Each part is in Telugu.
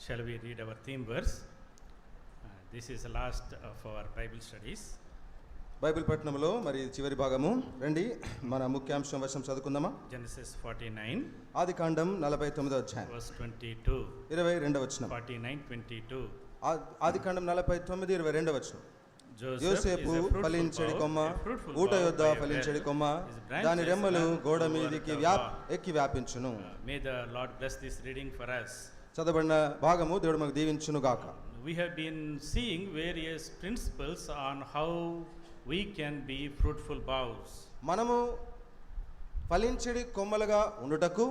Shall we read our theme verse? This is the last of our Bible studies. Bible పట్టణంలో మరి చివరి భాగము. రండి మన ముఖ్యాంశం వచనం చదువుకుందామా. Genesis 49 ఆదికాండం 49వ అధ్యాయం verse 22. 22వ వచనం. 49:22. ఆదికాండం 49 22వ వచనం. యోసేపు ఫలించడి కొమ్మ, ఊట యొద్ద ఫలించడి కొమ్మ, దాని రెమ్మలు గోడ మీదికి ఎక్కి వ్యాపించును. May the Lord bless this reading for us. చదవబడిన భాగము దేవుడు మనకు దీవించును గాక. We have been seeing various principles on how we can be fruitful boughs. మనము ఫలించడి కొమ్మలుగా ఉండుటకు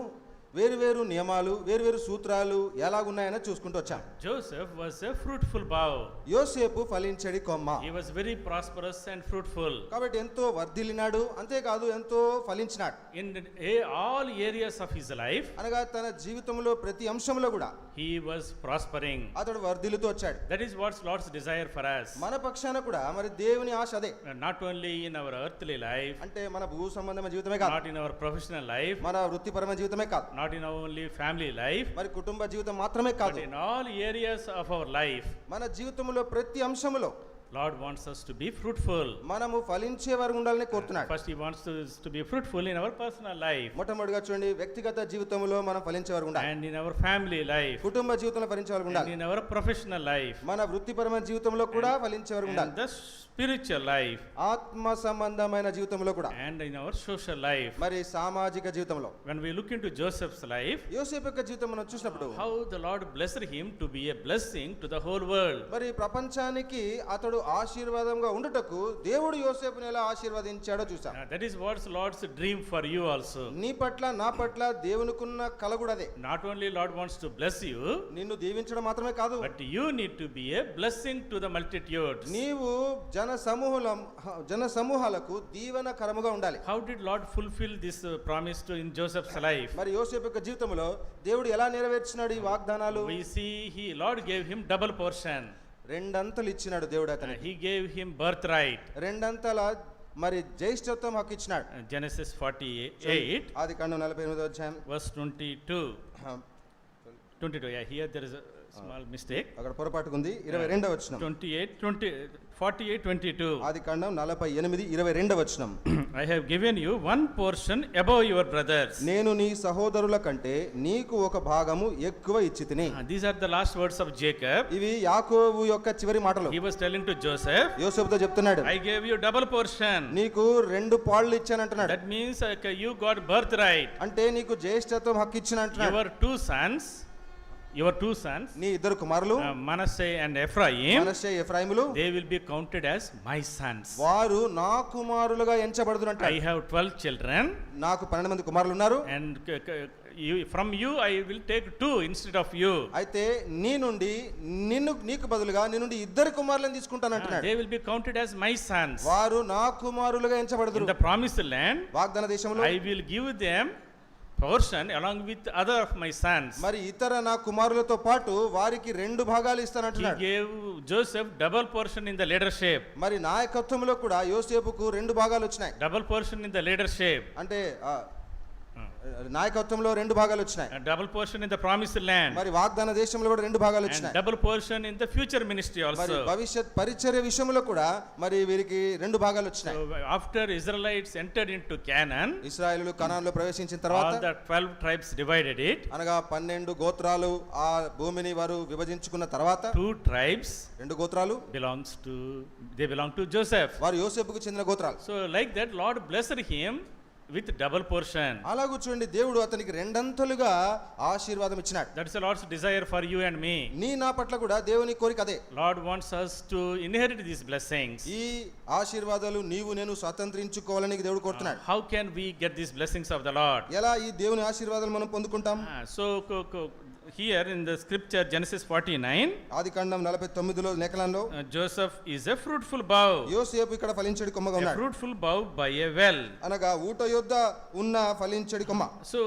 వేరు నియమాలు, వేరు సూత్రాలు ఎలాగున్నాయని చూసుకుంటూ వచ్చాం. Joseph was a fruitful bough. యోసేపు ఫలించడి కొమ్మ. He was very prosperous and fruitful. కాబట్టి ఎంతో వర్ధిల్లినాడు, అంతేకాదు ఎంతో ఫలించినాడు. In all areas of his life, అనగా తన జీవితంలో ప్రతి అంశంలో కూడా he was prospering. అతడు వర్ధిల్లుతూ వచ్చాడు. That is what's Lord's desire for us. మన పక్షాన కూడా మరి దేవుని ఆశ అదే. Not only in our earthly life, అంటే మన భూ సంబంధమైన జీవితమే కాదు, not in our professional life, మన వృత్తిపరమైన జీవితమే కాదు, not in our only family life, మరి కుటుంబ జీవితం మాత్రమే కాదు, but in all areas of our life, మన జీవితంలో ప్రతి అంశంలో Lord wants us to be fruitful. మనము ఫలించే వారు ఉండాలని కోరుతున్నాడు. First he wants us to be fruitful in our personal life, మొట్టమొదటిగా చూడండి, వ్యక్తిగత జీవితంలో మనం ఫలించేవారు ఉండాలి, and in our family life, కుటుంబ జీవితంలో ఫలించేవారు ఉండాలి, and in our professional life, మన వృత్తిపరమైన జీవితంలో కూడా ఫలించేవారు ఉండాలి, and the spiritual life, ఆత్మ సంబంధమైన జీవితంలో కూడా, and in our social life. మరి సామాజిక జీవితంలో. When we look into Joseph's life, యోసేపు యొక్క జీవితం మనం చూసినప్పుడు how the Lord blessed him to be a blessing to the whole world. మరి ప్రపంచానికి అతడు ఆశీర్వాదంగా ఉండుటకు దేవుడు యోసేపుని ఎలా ఆశీర్వదించాడో చూసాం. That is what's Lord's dream for you also. నీ పట్ల నా పట్ల దేవునికున్న కల కూడా అదే. Not only Lord wants to bless you, నిన్ను దీవించడం మాత్రమే కాదు, but you need to be a blessing to the multitudes. నీవు జన సమూహాలకు దీవెనకరముగా ఉండాలి. How did Lord fulfill this promise to in Joseph's life? మరి యోసేపు యొక్క జీవితంలో దేవుడు ఎలా నెరవేర్చినాడు ఈ వాగ్దానాలు? We see Lord gave him double portion. రెండంతలు ఇచ్చినాడు దేవుడు అతనికి. He gave him birthright. రెండంతల మరి జ్యేష్ఠత్వం హక్కు ఇచ్చినాడు. Genesis 48 ఆదికాండం 48వ అధ్యాయం verse 22. Yeah, here there is a small mistake. అక్కడ పొరపాటుగా ఉంది. 22వ వచనం. 48:22. ఆదికాండం 48:22వ వచనం. I have given you one portion above your brothers. నేను నీ సహోదరుల కంటే నీకు ఒక భాగము ఎక్కువ ఇచ్చితిని. These are the last words of Jacob. ఇవి యాకోబు యొక్క చివరి మాటలు. He was telling to Joseph, యోసేపుతో చెప్తున్నాడు, I gave you double portion. నీకు 2 పాళ్ళు ఇచ్చాను అంటున్నాడు. That means you got birthright. అంటే నీకు జ్యేష్ఠత్వం హక్కు ఇచ్చాను అంటున్నాడు. Your two sons, నీ 2 కుమారులు Manasseh and Ephraim, Manasseh ఎఫ్రాయిములు, they will be counted as my sons. వారు నా కుమారులుగా ఎంచబడుదురు అంటాడు. I have 12 children. నాకు 12 మంది కుమారులు ఉన్నారు. And from you I will take 2 instead of you. అయితే నీ నుండి నీకు బదులుగా నీ నుండి 2 కుమారులను తీసుకుంటాను అంటున్నాడు. They will be counted as my sons. వారు నా కుమారులుగా ఎంచబడుదురు. In the promised land, వాగ్దాన దేశంలో I will give them portion along with other of my sons. మరి ఇతర నా కుమారులతో పాటు వారికి 2 భాగాలు ఇస్తాను He అంటున్నాడు. gave Joseph double portion in the leadership. మరి నాయకత్వంలో కూడా యోసేపుకు 2 భాగాలు వచ్చినాయి. Double portion in the leadership. అంటే నాయకత్వంలో 2 భాగాలు వచ్చినాయి. Double portion in the promised land. మరి వాగ్దాన దేశంలో కూడా 2 భాగాలు And వచ్చినాయి. double portion in the future ministry మరి also. భవిష్యత్ పరిచర్య విషయంలో కూడా మరి వీరికి 2 భాగాలు వచ్చినాయి. So after Israelites entered into Canaan, ఇశ్రాయేలులు కనానులో ప్రవేశించిన తర్వాత all the 12 tribes divided it. అనగా 12 గోత్రాలు ఆ భూమిని వారు విభజించుకున్న తర్వాత 2 tribes 2 గోత్రాలు belong to Joseph. వారు యోసేపుకు చెందిన గోత్రాలు. So like that Lord blessed him with double portion. అలాగూ చూడండి, దేవుడు అతనికి 2 అంతలుగా ఆశీర్వాదం ఇచ్చినాడు. That's the Lord's desire for you and me. నీ నా పట్ల కూడా దేవుని కోరిక అదే. Lord wants us to inherit these blessings. ఈ ఆశీర్వాదాలు నీవు నేను స్వతంత్రించుకోవాలని దేవుడు కోరుతున్నాడు. How can we get these blessings of the Lord? ఎలా ఈ దేవుని ఆశీర్వాదాలు మనం పొందుకుంటాం? So here in the scripture Genesis 49, ఆదికాండం 49లో లేఖనంలో Joseph is a fruitful bough. యోసేపు ఇక్కడ ఫలించడి కొమ్మగా A ఉన్నాడు. fruitful bough by a well. అనగా ఊట యొద్ద ఉన్న ఫలించడి కొమ్మ. So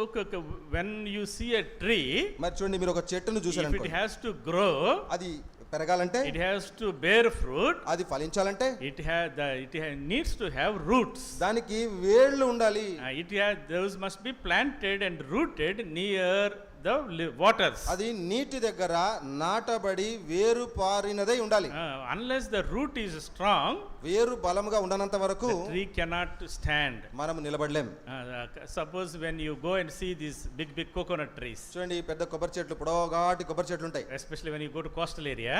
when you see a tree, మరి చూడండి, మీరు ఒక చెట్టును if it చూసారనుకోండి, has to grow, అది పెరగాలంటే, it has to bear fruit, అది ఫలించాలంటే it needs to have roots. దానికి వేళ్ళు ఉండాలి. Those must be planted and rooted near the waters. అది నీటి దగ్గర నాటబడి వేరు పారినదై ఉండాలి. Unless the root is strong, వేరు బలముగా ఉండనంత వరకు the tree cannot stand. మనం నిలబడలేం. Suppose when you go and see these big coconut trees, చూడండి పెద్ద కొబ్బరి చెట్లు పొడవుగాటి కొబ్బరి చెట్లు ఉంటాయి. especially when you go to coastal area,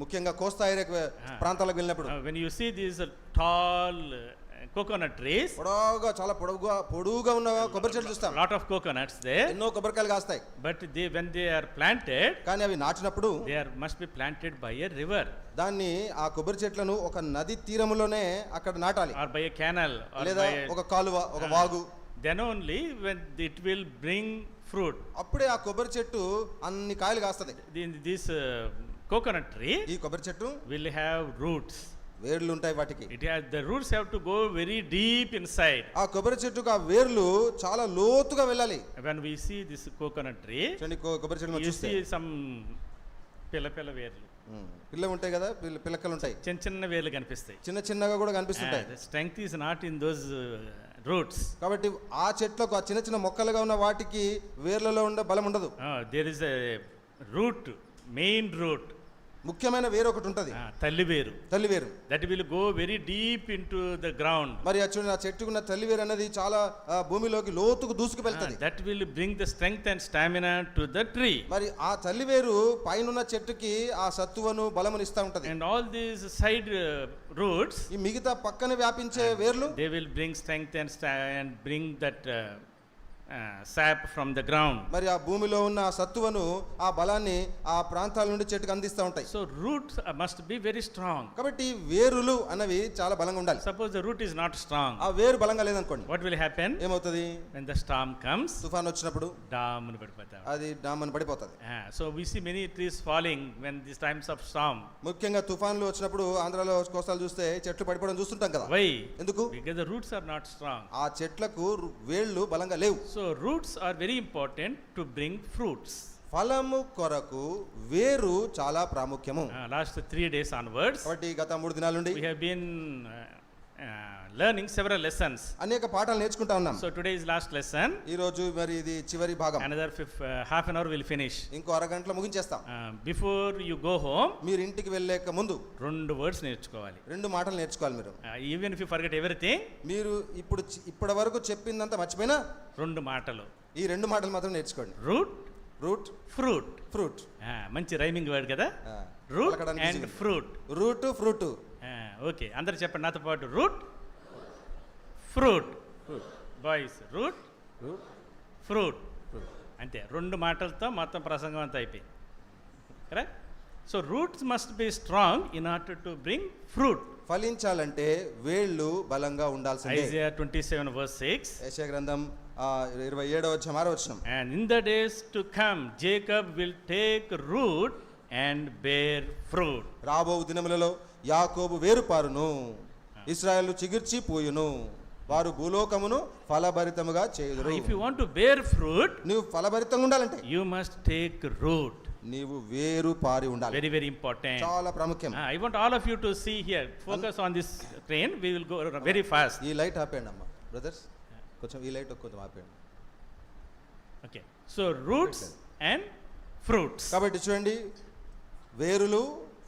ముఖ్యంగా కోస్తా ఏరియా ప్రాంతాలకు వెళ్ళినప్పుడు when you see these tall coconut trees, పొడవుగా చాలా పొడుగుగా ఉన్న కొబ్బరి చెట్లు చూస్తాం. lot of coconuts there, ఎన్నో కొబ్బరికాయలు కాస్తాయి. but when they are planted, కానీ అవి నాటినప్పుడు they must be planted by a river, దాన్ని ఆ కొబ్బరి చెట్లను ఒక నది తీరములోనే అక్కడ నాటాలి, or by a canal, or లేదా ఒక కాలువ ఒక వాగు. then only when it will bring fruit. అప్పుడే ఆ కొబ్బరి చెట్టు అన్ని కాయలు కాస్తది. This coconut tree, ఈ కొబ్బరి చెట్టు will have roots. వేర్లు ఉంటాయి వాటికి. The roots have to go very deep inside. ఆ కొబ్బరి చెట్టుకు ఆ వేర్లు చాలా లోతుగా వెళ్ళాలి. When we see this coconut tree, చూడండి కొబ్బరి చెట్టు you see some పిల్ల వేర్లు, పిల్ల ఉంటాయి కదా, పిల్లకలు ఉంటాయి, చిన్న వేర్లు కనిపిస్తాయి, చిన్నగా కూడా కనిపిస్తుంటాయి. The strength is not in those roots. కాబట్టి ఆ చెట్లకు ఆ చిన్న మొక్కలుగా ఉన్న వాటికి వేర్లలో ఉండే బలం ఉండదు. There is a root, main root, ముఖ్యమైన వేరు ఒకటి ఉంటది, తల్లి వేరు. That will go very deep into the ground. మరి చూడండి ఆ చెట్టుకున్న తల్లి వేరు అనేది చాలా భూమిలోకి లోతుకు దూసుకు వెళ్తది. That will bring the strength and stamina to the tree. మరి ఆ తల్లి వేరు పైనున్న చెట్టుకి ఆ సత్తువను బలమును ఇస్తా ఉంటది. And all these side roots, ఈ మిగతా పక్కన వ్యాపించే వేర్లు, they will bring strength and bring that sap from the ground. మరి ఆ భూమిలో ఉన్న ఆ సత్తువను ఆ బలాన్ని ఆ ప్రాంతాల నుండి చెట్టుకు అందిస్తూ ఉంటాయి. So roots must be very strong. కాబట్టి వేరులు అన్నవి చాలా బలంగా ఉండాలి. Suppose the root is not strong, ఆ వేరు బలంగా లేదనుకోండి, what will happen? ఏమవుతది? When the storm comes, తుఫాన్ వచ్చినప్పుడు డామ్ను పడిపోతాయి, అది డామని పడిపోతది. So we see many trees falling when these times of storm. ముఖ్యంగా తుఫాన్లు వచ్చినప్పుడు ఆంధ్రాలో కోస్తాలు చూస్తే చెట్లు పడిపోవడం చూస్తుంటాం కదా. Why? ఎందుకు? Because the roots are not strong. ఆ చెట్లకు వేళ్ళు బలంగా లేవు. So roots are very important to bring fruits. ఫలము కొరకు వేరు చాలా ప్రాముఖ్యము. Last 3 days onwards, కాబట్టి గత 3 దినాల నుండి we have been learning several lessons. అనేక పాఠాలు నేర్చుకుంటా ఉన్నాం. So today is last lesson. ఈ రోజు మరి ఇది చివరి భాగం. Another half an hour will finish. ఇంకో అరగంటలో ముగించేస్తాం. Before you go home, మీరు ఇంటికి వెళ్ళేక ముందు 2 words నేర్చుకోవాలి. 2 మాటలు నేర్చుకోవాలి మీరు. Even if you forget everything, మీరు ఇప్పటి వరకు చెప్పిందంతా మర్చిపోయినా 2 మాటలు, ఈ 2 మాటలు మాత్రం నేర్చుకోండి. Root, fruit. మంచి రైమింగ్ వర్డ్ కదా, root and fruit. Fruit. Okay, అందరు చెప్పండి నాతో పాటు, root, fruit. Boys, root, fruit. అంతే, 2 మాటలతో మొత్తం ప్రసంగం అంతా అయిపోయింది. Correct. So roots must be strong in order to bring fruit. ఫలించాలంటే వేళ్ళు బలంగా ఉండాల్సిందే. Isaiah 27 verse 6. యెషయా గ్రంథం 27వ అధ్యాయం 6వ వచనం. And in the days to come Jacob will take root and bear fruit. రాబో దినములలో యాకోబు వేరుపారును, ఇశ్రాయేలు చిగుర్చి పూయును, వారు భూలోకమును ఫలభరితముగా చేయుదురు. If you want to bear fruit, నువ్వు ఫలభరితంగా ఉండాలంటే you must take root. నీవు వేరు పారి ఉండాలి. Very very important. చాలా ప్రాముఖ్యం. I want all of you to see here. Focus on this train. We will go very fast. ఈ లైట్ ఆపేయండి అమ్మా బ్రదర్స్, కొంచెం ఈ లైట్ కొంచెం ఆపేయండి. Okay. So roots and fruits. కాబట్టి చూడండి, వేరులు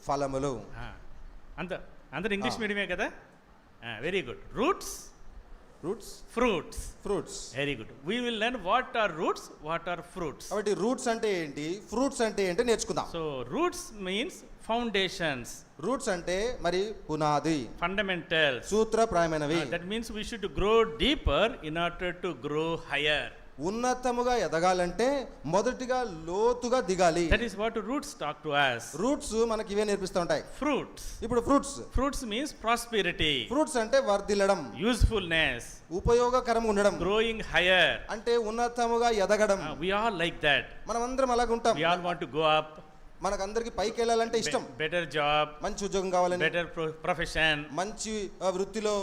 ఫలములు. అందరు ఇంగ్లీష్ మీడియమే కదా. Very good. Roots, fruits. Very good. We will learn what are roots, what are fruits. కాబట్టి రూట్స్ అంటే ఏంటి, ఫ్రూట్స్ అంటే ఏంటి నేర్చుకుందాం. So roots means foundations. Roots అంటే మరి పునాది, ఫండమెంటల్స్, సూత్రప్రాయమైనవి. That means we should grow deeper in order to grow higher. ఉన్నతముగా ఎదగాలంటే మొదటిగా లోతుగా దిగాలి. That is what roots talk to us. Roots మనకి ఇవే నేర్పిస్తూ ఉంటాయి. ఫ్రూట్స్. ఇప్పుడు ఫ్రూట్స్ మీన్స్ ప్రాస్పెరిటీ. ఫ్రూట్స్ అంటే వర్ధిల్లడం, యూస్ఫుల్నెస్, ఉపయోగకరంగా ఉండడం, గ్రోయింగ్ హైయర్ అంటే ఉన్నతముగా ఎదగడం. We all like that. మనం అందరం అలాగ ఉంటాం. We all want to go up. మనకందరికి పైకి వెళ్ళాలంటే ఇష్టం. బెటర్ జాబ్, మంచి ఉద్యోగం కావాలని, బెటర్ ప్రొఫెషన్, మంచి వృత్తిలో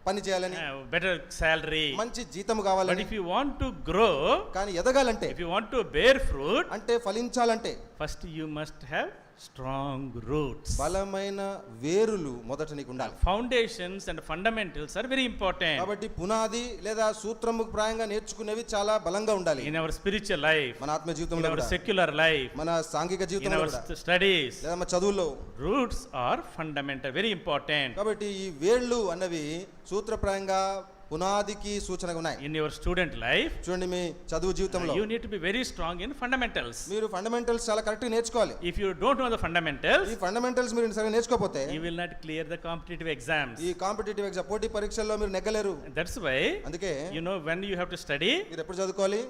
పని చేయాలని, better salary. మంచి జీతం But కావాలని. if you want to grow, కానీ ఎదగాలంటే, if you want to bear fruit, అంటే ఫలించాలంటే first you must have strong roots. బలమైన వేరులు మొదట నీకు ఉండాలి. Foundations and fundamentals are very important కాబట్టి పునాది లేదా సూత్రము ప్రాయంగా నేర్చుకునేవి చాలా బలంగా ఉండాలి. in our spiritual life, మన ఆత్మ in జీవితంలో our కూడా, secular life, మన సాంఘిక in జీవితంలో our కూడా, studies. లేదా మన చదువుల్లో. Roots are fundamental, very important. కాబట్టి ఈ వేళ్ళు అన్నవి సూత్రప్రాయంగా పునాదికి సూచనగా ఉన్నాయి. In your student life, చూడండి, మీ చదువు జీవితంలో you need to be very strong in fundamentals. మీరు ఫండమెంటల్స్ చాలా కరెక్ట్ నేర్చుకోవాలి. If you don't know the fundamentals, ఈ ఫండమెంటల్స్ మీరు సరిగా నేర్చుకోకపోతే you will not clear the competitive exams. ఈ కాంపిటేటివ్ ఎగ్జామ్ పోటీ పరీక్షల్లో మీరు నెగ్గలేరు. That's why, అందుకే you know, when you have to study, మీరు ఎప్పుడు చదువుకోవాలి?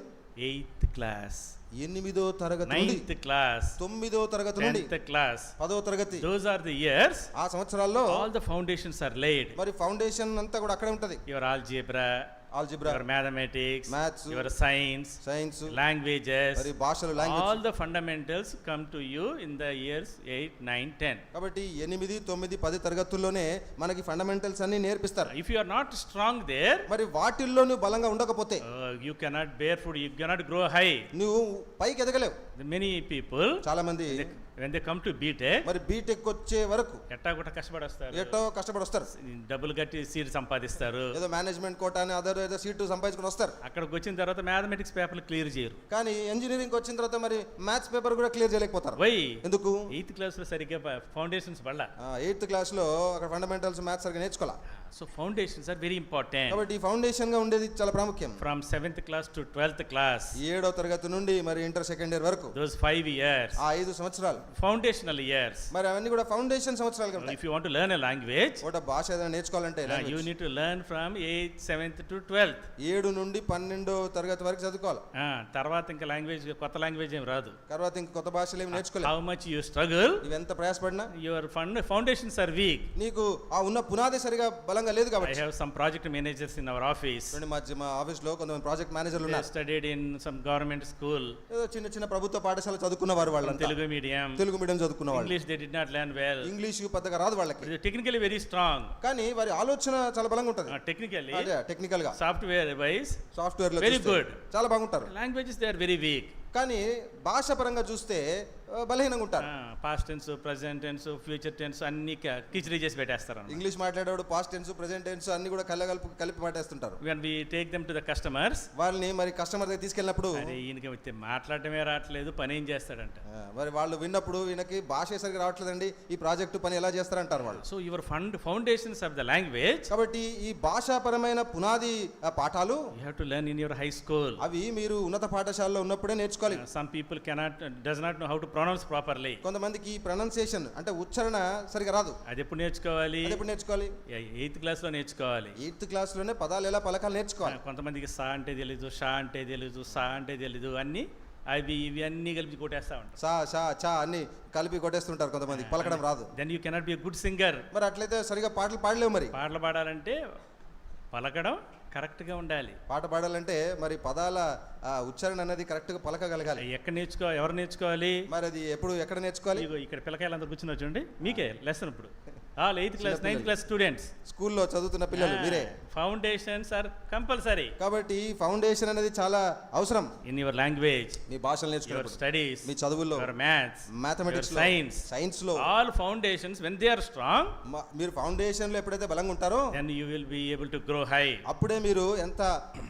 8th class, 8వ తరగతి నుండి, 9th class, 9వ తరగతి నుండి, 10th class. 10వ తరగతి, Those are the years ఆ సంవత్సరాల్లో all the foundations are laid. మరి ఫౌండేషన్ అంతా కూడా అక్కడే ఉంటది. Your algebra, algebra, your mathematics, Maths, your science, science, languages, మరి భాషలు, all language. the fundamentals come to you in the years 8, 9, 10. కాబట్టి 8, 9, 10 తరగతుల్లోనే మనకి ఫండమెంటల్స్ అన్ని నేర్పిస్తారు. If you are not strong there, మరి వాటిల్లో నువ్వు బలంగా ఉండకపోతే you cannot bear fruit, you cannot grow high. నువ్వు పైకి ఎదగలేవు. Many people, చాలా మంది when they come to BTech, మరి బీటెక్ వచ్చే వరకు ఎట్టాగుట కష్టపడి వస్తారు, ఎటో కష్టపడి వస్తారు. డబ్బులు కట్టి సీట్ సంపాదిస్తారు. ఏదో మేనేజ్మెంట్ కోటా అని అదర్ ఏదో సీటు సంపాదించుకుని వస్తారు. అక్కడికి వచ్చిన తర్వాత మ్యాథమెటిక్స్ పేపర్లు క్లియర్ చేయరు. కానీ ఇంజనీరింగ్ వచ్చిన తర్వాత మరి మ్యాథ్స్ పేపర్ కూడా క్లియర్ చేయలేకపోతారు. వై? ఎందుకు? 8th క్లాస్ లో సరిగ్గా ఫౌండేషన్స్ వల్ల. 8th క్లాస్ లో అక్కడ ఫండమెంటల్స్ మ్యాథ్స్ సరిగ్గా నేర్చుకోవాలి. So foundations are very important. కాబట్టి ఈ ఫౌండేషన్ గా ఉండేది చాలా ప్రాముఖ్యం. From 7th class to 12th class, 7వ తరగతి నుండి మరి ఇంటర్ సెకండ్ ఇయర్ వరకు, those 5 years, ఆ 5 సంవత్సరాలు foundational years. మరి అవన్నీ కూడా ఫౌండేషన్ సంవత్సరాలుగా ఉంటాయి. If you want to learn a language, ఒక భాష ఏదైనా నేర్చుకోవాలంటే you need to learn from 8th, 7th to 12th. 7 నుండి 12వ తరగతి వరకు చదువుకోవాలి. తర్వాత ఇంకా లాంగ్వేజ్, కొత్త లాంగ్వేజ్ ఏం రాదు. తర్వాత ఇంక కొత్త భాషలు ఏమి నేర్చుకోలేదు. How much you struggle, నువ్వు ఎంత ప్రయాసపడినా your foundations are weak. నీకు ఆ ఉన్న పునాది సరిగా బలంగా లేదు I కాబట్టి. have some project managers in our office. మా ఆఫీస్ లో కొంతమంది ప్రాజెక్ట్ మేనేజర్లు They ఉన్నారు. studied in some government school, ఏదో చిన్న చిన్న ప్రభుత్వ పాఠశాల చదువుకున్న వారు వాళ్ళంతా. Telugu medium, తెలుగు మీడియం చదువుకున్న వాళ్ళు. English they did not learn well. English పెద్దగా రాదు వాళ్ళకి. They are technically very strong. కానీ వారి ఆలోచన చాలా బలంగా ఉంటుంది. Technically, అదే టెక్నికల్ గా, software wise, సాఫ్ట్వేర్ లో very చూస్తే good. చాలా బాగుంటారు. Languages they are very weak. కానీ భాష పరంగా చూస్తే బలహీనంగా ఉంటారు. Past tense, present tense, future tense అన్ని కిచడీ చేసి పెట్టేస్తారు. ఇంగ్లీష్ మాట్లాడేవాడు పాస్ట్ టెన్స్, ప్రెజెంట్ టెన్స్ అన్ని కూడా కలిపి మాట్లాడుతుంటారు. When we take them to the customers, వాళ్ళని మరి కస్టమర్ దగ్గర తీసుకెళ్ళినప్పుడు ఈయనకి మాట్లాడటమే రావట్లేదు, పని ఏం చేస్తాడంట. మరి వాళ్ళు విన్నప్పుడు ఈయనకి భాష సరిగ్గా రావట్లేదండి, ఈ ప్రాజెక్టు పని ఎలా చేస్తారంటారు వాళ్ళు. So your foundations of the language, కాబట్టి ఈ భాషాపరమైన పునాది పాఠాలు you have to learn in your high school. అవి మీరు ఉన్నత పాఠశాలలో ఉన్నప్పుడే నేర్చుకోవాలి. Some people does not know how to pronounce properly. కొంతమందికి ప్రొనౌన్సియేషన్ అంటే ఉచ్చారణ సరిగా రాదు. అది ఎప్పుడు నేర్చుకోవాలి? 8th క్లాస్ లో నేర్చుకోవాలి. 8th క్లాస్ లోనే పదాలు ఎలా పలకాలి నేర్చుకోవాలి. కొంతమందికి సా అంటే తెలీదు, షా అంటే తెలీదు, సా అంటే తెలీదు, అన్ని ఇవి అన్ని కలిపి కొట్టేస్తా ఉంటారు. సా షా చా అన్ని కలిపి కొట్టేస్తుంటారు. కొంతమందికి పలకడం రాదు. Then you cannot be a good singer. మరి అట్లయితే సరిగా పాటలు పాడలేవు. మరి పాటలు పాడాలంటే పలకడం కరెక్ట్గా ఉండాలి. పాట పాడాలంటే మరి పదాల ఉచ్చారణ అనేది కరెక్ట్గా పలకగలగాలి. ఎవరు నేర్చుకోవాలి? మరి అది ఎక్కడ నేర్చుకోవాలి? ఇక్కడ పిల్లకాయలు అందరూ కూర్చున్నారు చూడండి, మీకే లెసన్ ఇప్పుడు. 8th class 9th class students, స్కూల్లో చదువుతున్న పిల్లలు మీరే. Foundations are compulsory. కాబట్టి ఫౌండేషన్ అనేది చాలా అవసరం. ఇన్ యువర్ లాంగ్వేజ్, మీ భాషలు నేర్చుకోవాలి, స్టడీస్, మీ చదువుల్లో, మ్యాథ్స్, మ్యాథమెటిక్స్, సైన్స్ లో all foundations when they are strong, మీరు ఫౌండేషన్ లో ఎప్పుడైతే బలంగా ఉంటారో then you will be able to grow high. అప్పుడే మీరు ఎంత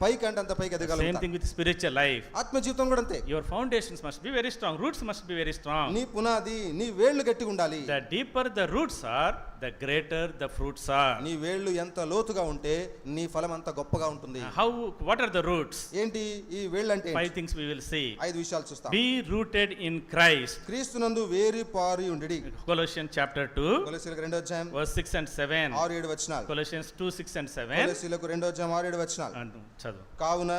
పైకి అంటే అంత పైకి ఎదగలుగుతారు. Same thing with spiritual life. ఆత్మ జీవితం కూడా అంతే. Your foundations must be very strong, roots must be very strong. నీ పునాది, నీ వేళ్ళు గట్టిగా ఉండాలి. The deeper the roots are, the greater the fruits are. నీ వేళ్ళు ఎంత లోతుగా ఉంటే నీ ఫలం అంత గొప్పగా ఉంటుంది. What are the roots? ఏంటి ఈ వేళ్ళు అంటే? 5 things we will see. 5 విషయాలు చూస్తాం. Be rooted in Christ. క్రీస్తునందు వేరు పారి ఉండుడి. Colossians chapter 2, కొలొస్సీయులకు 2వ అధ్యాయం verse 6 and 7. 6-7 వచనాలు. Colossians 2, 6 and 7. కొలొస్సీయులకు 2వ అధ్యాయం 6-7 వచనాలు. చదువు. కావున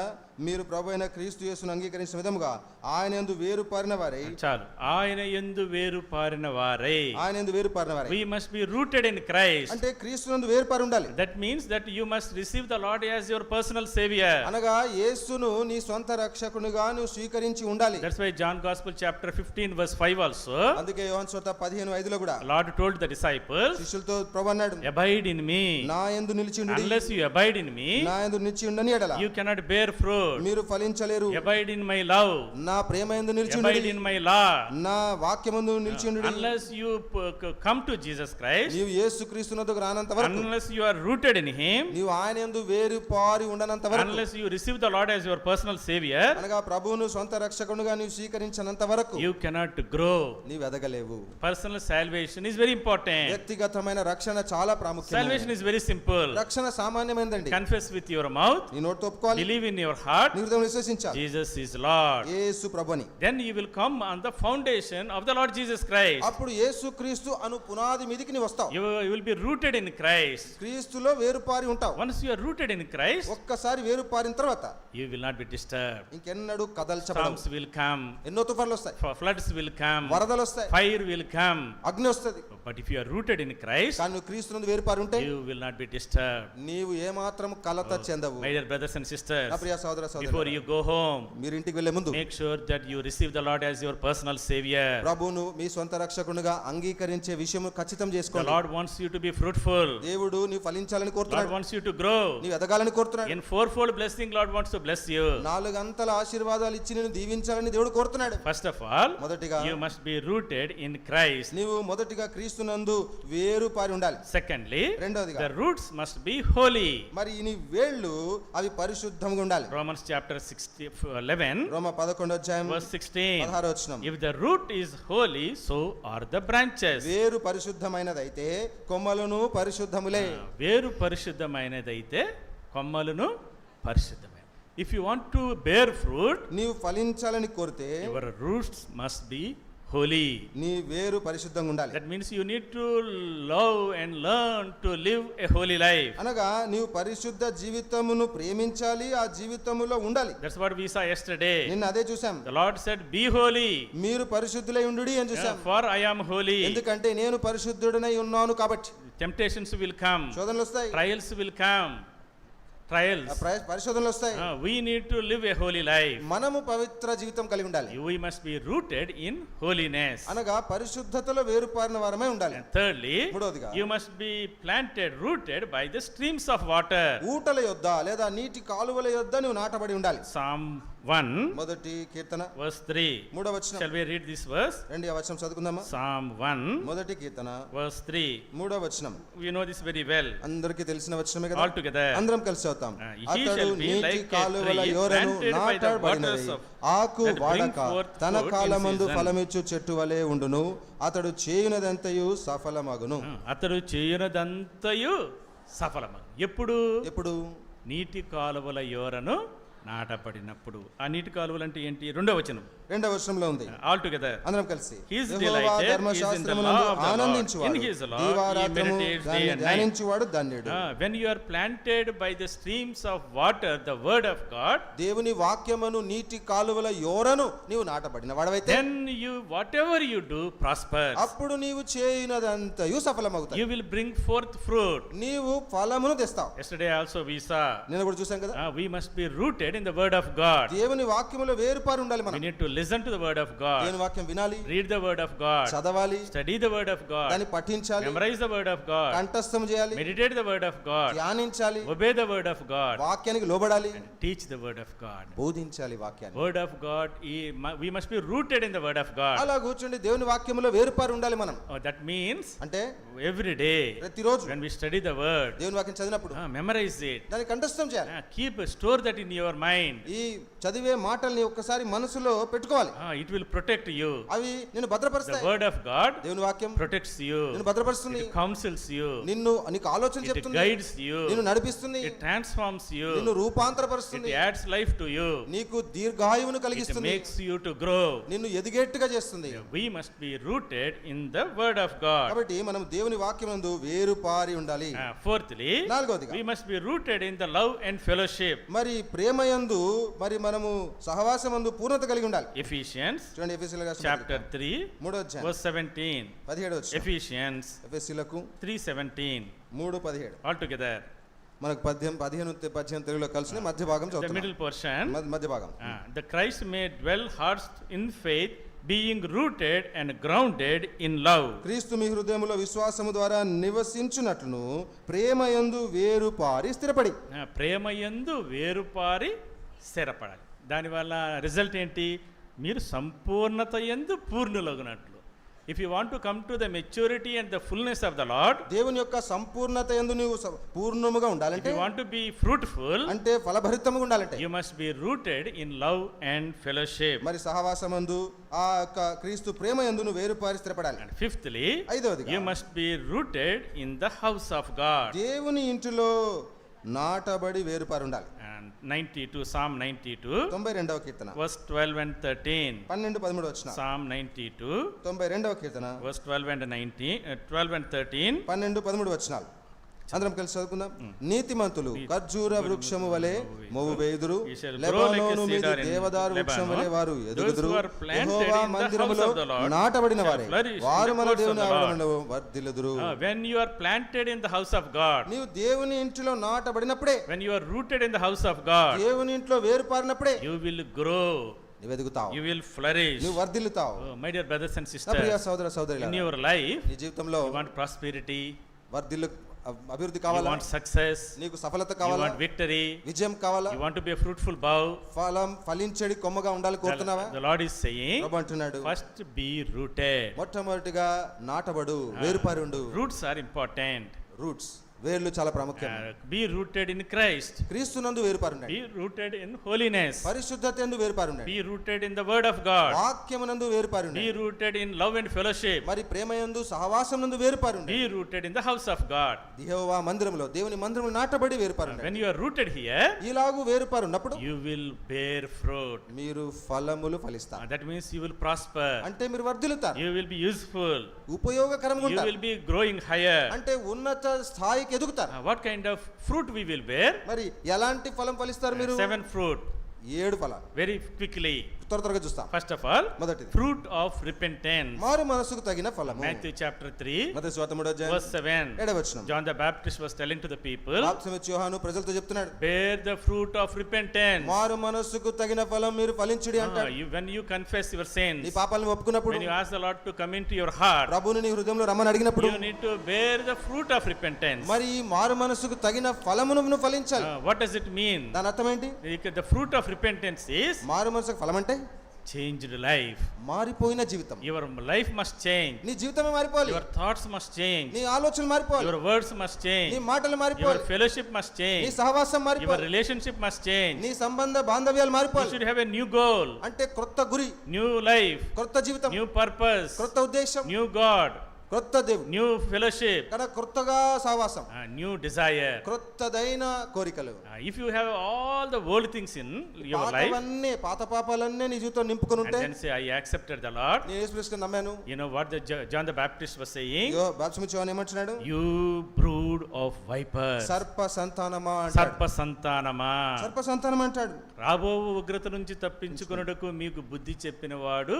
మీరు ప్రభువైన క్రీస్తు యేసును అంగీకరించిన విధముగా ఆయన యందు వేరు పారిన వారై. చాలు. ఆయన యందు వేరు పారిన వారై. ఆయన యందు వేరు పారిన వారై. We must be rooted rooted in Christ. అంటే క్రీస్తునందు వేరుపారి ఉండాలి. That means that you must receive the Lord as your personal savior. అనగా యేసును నీ సొంత రక్షకునిగా నువ్వు స్వీకరించి ఉండాలి. That's why John Gospel chapter 15 verse 5 also. అందుకే యోహాను సువార్త 15:5లో కూడా Lord told the disciples, శిష్యులతో ప్రభువు అన్నాడు, abide in me. నా యందు నిలిచి ఉండుడి. Unless you abide in me, నా యందు నిలిచి ఉండని ఎడల you cannot bear fruit. మీరు ఫలించలేరు. Abide in my love. నా ప్రేమ యందు నిలిచి Abide ఉండుడి. in my law. నా వాక్యమందు నిలిచి ఉండుడి. Unless you come to Jesus Christ, నీవు యేసుక్రీస్తునందుకు రానంత వరకు, unless you are rooted in him, నీవు ఆయన యందు వేరుపారి ఉండనంత వరకు, unless you receive the Lord as your personal savior, అనగా ప్రభువును సొంత రక్షకునిగా నీవు స్వీకరించినంత వరకు you cannot grow. నీవు ఎదగలేవు. Personal salvation is very important. వ్యక్తిగతమైన రక్షణ చాలా ప్రాముఖ్యమైనది. Salvation is very simple. రక్షణ సామాన్యమైనదండి. Confess with your mouth, నీ నోటితో ఒప్పుకోవాలి, believe in your heart, నీ హృదయంలో విశ్వసించాలి Jesus is Lord. యేసు ప్రభుని. Then you will come on the foundation of the Lord Jesus Christ. అప్పుడు యేసుక్రీస్తు అను పునాది మీదకి నీ వస్తావు. You will be rooted in Christ. క్రీస్తులో వేరుపారి ఉంటావు. Once you are rooted in Christ, ఒక్కసారి వేరుపారిన తర్వాత you will not be disturbed. ఇంకెన్నడూ కదల్చబడవు. Storms will come, ఎన్నో తుఫాన్లు వస్తాయి, floods will come, వరదలు వస్తాయి, fire will come. అగ్ని వస్తది. But if you are rooted in Christ, కానీ నువ్వు క్రీస్తునందు వేరుపారి ఉంటే you will not be disturbed. నీవు ఏమాత్రం కలత చెందవు. My dear brothers and sisters, నా ప్రియ సహోదర before సహోదరులారా, you go home, మీరు ఇంటికి వెళ్ళే ముందు make sure that you receive the Lord as your personal savior. ప్రభువును మీ సొంత రక్షకునిగా అంగీకరించే విషయము ఖచ్చితం The చేసుకోండి. Lord wants you to be fruitful. దేవుడు నీవు ఫలించాలని Lord కోరుతున్నాడు. wants you to grow. నీవు ఎదగాలని కోరుతున్నాడు. In fourfold blessing, Lord wants to bless you. 4 అంతల ఆశీర్వాదాలు ఇచ్చి నిన్ను దీవించాలని దేవుడు కోరుతున్నాడు. First of all, మొదటిగా you must be rooted in Christ. నీవు మొదటిగా క్రీస్తునందు వేరుపారి ఉండాలి. Secondly, రెండవదిగా the roots must be holy. మరి నీ వేళ్ళు అవి పరిశుద్ధంగా ఉండాలి. Romans chapter 11 Roma 11 verse 16. 16 If the root is holy, so are the branches. వేరు పరిశుద్ధమైనదైతే కొమ్మలను పరిశుద్ధములే. వేరు పరిశుద్ధమైనదైతే కొమ్మలను పరిశుద్ధమైన. If you want to bear fruit, నీవు ఫలించాలని కోరితే your roots must be holy. నీ వేరు పరిశుద్ధంగా ఉండాలి. That means you need to love and learn to live a holy life. అనగా నీవు పరిశుద్ధ జీవితమును ప్రేమించాలి, ఆ జీవితములో ఉండాలి. That's what we saw yesterday. నిన్న అదే చూసాం. The Lord said, be holy. మీరు పరిశుద్ధులై ఉండుడి అని చూసాం. For I am holy. ఎందుకంటే నేను పరిశుద్ధుడనై ఉన్నాను కాబట్టి. Temptations will come. శోధనలు వస్తాయి, Trials will come. Trials. పరిశోధనలు వస్తాయి. We need to live a holy life. మనము పవిత్ర జీవితం కలిగి ఉండాలి. We must be rooted in holiness. అనగా పరిశుద్ధతలో వేరుపారిన వారమై ఉండాలి. And thirdly, మూడవదిగా, you must be planted, rooted by the streams of water. ఊటల యొద్ద లేదా నీటి కాలువల యొద్ద నువ్వు నాటబడి ఉండాలి. Psalm 1 మొదటి కీర్తన verse 3. 3వ వచనం. Shall we read this verse? రెండవ వచనం చదువుకుందామా? Psalm 1 మొదటి కీర్తన verse 3. 3వ వచనం. We know this very well. అందరికీ తెలిసిన వచనమే కదా. All together. అందరం కలిసి చదువుతాం. He అతడు shall be నీటి like a కాలువల tree యోరను planted by the నాటబడినది, waters of ఆకు that bring వాడక forth తన fruit in కాలమందు season. ఫలమిచ్చు చెట్టు వలె ఉండును, అతడు చేయునదంతయు సఫలమగును. అతడు చేయనదంతయు సఫలము. ఎప్పుడు? నీటి కాలువల యోరను నాటపడినప్పుడు. ఆ నీటి కాలువలు అంటే ఏంటి? రెండవ వచనం. రెండవ వచనంలో ఉంది. All together. అందరం కలిసి. His Jehovah delighted is in the ధర్మశాస్త్రమునందు law of the Lord. ఆనందించువాడు, In his law దీవారాత్రము he meditates day దాన్ని and night. ధ్యానించువాడు ధన్యుడు. When you are planted by the streams of water, the word of God, దేవుని వాక్యమును నీటి కాలువల యోరను నీవు నాటబడిన వాడవైతే, then you whatever you do prospers. అప్పుడు నీవు చేయునదంతయు సఫలమవుతాయి. You will bring forth fruit. నీవు ఫలమును తెస్తావు. Yesterday also we saw నేను కూడా చూసాం కదా. we must be rooted in the word of God. దేవుని వాక్యములో వేరుపారి ఉండాలి We మనం. need to listen to the word of God. దేవుని వాక్యం వినాలి, Read the word of God. చదవాలి, Study the word of God. దాన్ని పఠించాలి, Memorize the word of God. కంఠస్థం చేయాలి, Meditate the word of God. ధ్యానించాలి, Obey the word of God. వాక్యానికి లోబడాలి, And teach the word of God. బోధించాలి వాక్యాన్ని. Word of God, we must be rooted in the word of God. అలా కూర్చోండి, దేవుని వాక్యములో వేరుపారి ఉండాలి మనం. That means అంటే every day ప్రతిరోజు when we study the word, దేవుని వాక్యం చదివినప్పుడు memorize it. దాన్ని కంఠస్థం చేయాలి. Store that in your mind. ఈ చదివే మాటల్ని ఒక్కసారి మనసులో పెట్టుకోవాలి. It will protect you. అవి నిన్ను The భద్రపరుస్తాయి. word of God దేవుని వాక్యం protects you. నిన్ను భద్రపరుస్తుంది, It counsels you. నిన్ను నీకు ఆలోచన It చెప్తుంది, guides you. నిన్ను నడిపిస్తుంది, It transforms నిన్ను you. రూపాంతరపరుస్తుంది, It adds life to you. నీకు దీర్ఘాయువును It కలిగిస్తుంది, makes you to grow. నిన్ను ఎదిగేట్టుగా చేస్తుంది. We must be rooted in the word of God. కాబట్టి మనం దేవుని వాక్యమందు వేరుపారి ఉండాలి. Fourthly, నాలుగవదిగా, we must be rooted in the love and fellowship. మరి ప్రేమ యందు మరి మనము సహవాసమందు పూర్ణత కలిగి ఉండాలి. Ephesians చూడండి ఎఫెసీయులకు రాసిన chapter పత్రిక, 3 మూడో అధ్యాయం verse 17. 17వ వచనం. Ephesians ఎఫెసీయులకు 3:17. 3:17. All together. మనకు 15 తెలుగులో కలిసి మధ్య భాగం The చదువుతున్నాం. middle portion. మధ్య భాగం. The Christ may dwell hearts in faith, being rooted and grounded in love. క్రీస్తు మీ హృదయములో విశ్వాసము ద్వారా నివసించునట్లును ప్రేమయందు వేరు పారి స్థిరపడి. ప్రేమయందు వేరుపారి స్థిరపడాలి. దానివల్ల రిజల్ట్ ఏంటి? మీరు సంపూర్ణత యందు పూర్ణులగునట్లు. If you want to come to the maturity and the fullness of the Lord, దేవుని యొక్క సంపూర్ణత యందు నీవు పూర్ణముగా if ఉండాలంటే, you want to be fruitful, అంటే ఫలభరితముగా ఉండాలంటే, you must be rooted in love and fellowship. మరి సహవాసమందు ఆ యొక్క క్రీస్తు ప్రేమ యందు నువ్వు వేరు పారి స్థిరపడాలి. And fifthly, ఐదవదిగా, you must be rooted in the house of God. దేవుని ఇంటిలో నాటబడి వేరుపారి ఉండాలి. And 92, Psalm 92, 92వ Keerthana verse 12 and 13. 12, 13 వచనం. Psalm 92, 92వ Keerthana verse 12 and 13. 12, 13 వచనాలు అందరం కలిసి చదువుకుందాం. నీతిమంతులు ఖర్జూర వృక్షము వలె మొవ్వు వేయుదురు, లెబానోను మీద దేవదారు వృక్షం వలె వారు ఎదుగుదురు. యెహోవా మందిరములో నాటబడిన వారే వారు మన దేవుని ఆవరణలో వర్ధిల్లుదురు. When you are planted in the house of God, నీవు దేవుని ఇంటిలో నాటబడినప్పుడే, when you are rooted in the house of God, దేవుని ఇంట్లో వేరుపారినప్పుడే you will grow, నువ్వు ఎదుగుతావు, you will flourish. నువ్వు వర్ధిల్లుతావు. Oh, my dear brothers and నా ప్రియ sisters, సోదర in సోదరులారా, your life, నీ జీవితంలో you want prosperity, వర్ధిల్లు అభివృద్ధి you కావాలా, want success, నీకు సఫలత you కావాలా, want victory, విజయం కావాలా, you want to be a fruitful bough. ఫలించడి కొమ్మగా ఉండాలి కోరుతున్నావా? The Lord is saying, ప్రభు అంటున్నాడు, first be rooted. మొట్టమొదటిగా నాటబడు, వేరుపారి ఉండు. Roots are important. రూట్స్, వేర్లు చాలా ప్రాముఖ్యం. Be rooted in Christ. క్రీస్తునందు వేరుపారి ఉండండి. Be rooted in holiness. పరిశుద్ధత యందు వేరుపారి ఉండండి. Be rooted in the word of God. వాక్యమునందు వేరుపారి Be ఉండండి. rooted in love and fellowship. మరి ప్రేమయందు సహవాసమునందు వేరుపారి ఉండండి. Be rooted in the house of God. యెహోవా మందిరములో, దేవుని మందిరములో నాటబడి వేరుపారి ఉండండి. When you are rooted here, ఇలాగు వేరుపారి ఉన్నప్పుడు you will bear fruit. మీరు ఫలములు ఫలిస్తారు. That means you will prosper. అంటే మీరు వర్ధిల్లుతారు, You will be useful. ఉపయోగకరంగా You ఉంటారు, will be growing higher. అంటే ఉన్నత స్థాయికి ఎదుగుతారు. What kind of fruit we will bear? మరి ఎలాంటి ఫలం ఫలిస్తారు మీరు? 7 fruit. 7 ఫలాలు Very quickly. త్వరగా చూస్తాం. First of all, మొదటిది fruit of repentance. మారు మనసుకు తగిన ఫలము. Matthew chapter 3, మత్తయి సువార్త 3వ అధ్యాయం verse 7. 7వ వచనం. John the Baptist was telling to the people, బాప్తిసమిచ్చు యోహాను ప్రజలతో చెప్తున్నాడు, bear the fruit of repentance. మారు మనసుకు తగిన ఫలం మీరు ఫలించుడి అంటాడు. When you confess your sins, నీ పాపాలను ఒప్పుకున్నప్పుడు, when you ask the Lord to come into your heart, ప్రభువుని నీ హృదయంలో రమ్మని అడిగినప్పుడు, you need to bear the fruit of repentance. మరి ఈ మారు మనసుకు తగిన ఫలమును నువ్వు ఫలించాలి. What does it mean? దాని అర్థం ఏంటి? The fruit of repentance is మారు మనసుకు ఫలం అంటే changed life. మారిపోయిన జీవితం. Your life must change. నీ జీవితమే మారిపోవాలి, Your thoughts must change. నీ ఆలోచనలు మారిపోవాలి, Your words must నీ change. మాటలు Your మారిపోవాలి, fellowship must నీ change. సహవాసం Your మారిపోవాలి, relationship must change. నీ సంబంధ బాంధవ్యాలు You మారిపోవాలి. should have a new goal, అంటే క్రొత్త గురి, new life, క్రొత్త జీవితం, new purpose, క్రొత్త ఉద్దేశం, new God, క్రొత్త దేవుడు, new fellowship, కదా కొత్తగా సహవాసం, new desire. క్రొత్తదైన కోరికలు. If you have all the old things in your life పాతవన్నీ, పాత పాపాలన్నీ నీ జీవితం నింపుకొని and ఉంటే, then say, I accepted the Lord, నేను యేసుక్రీస్తుని నమ్మాను. you know what the John the Baptist was saying? బాప్తిసమిచ్చు యోహాను ఏమంటున్నాడు? You brood of vipers, సర్ప సంతానమా అంటాడు. సర్ప సంతానమా. సర్ప సంతానం అంటాడు. రాబో ఉగ్రత నుంచి తప్పించుకొనుటకు మీకు బుద్ధి చెప్పిన వాడు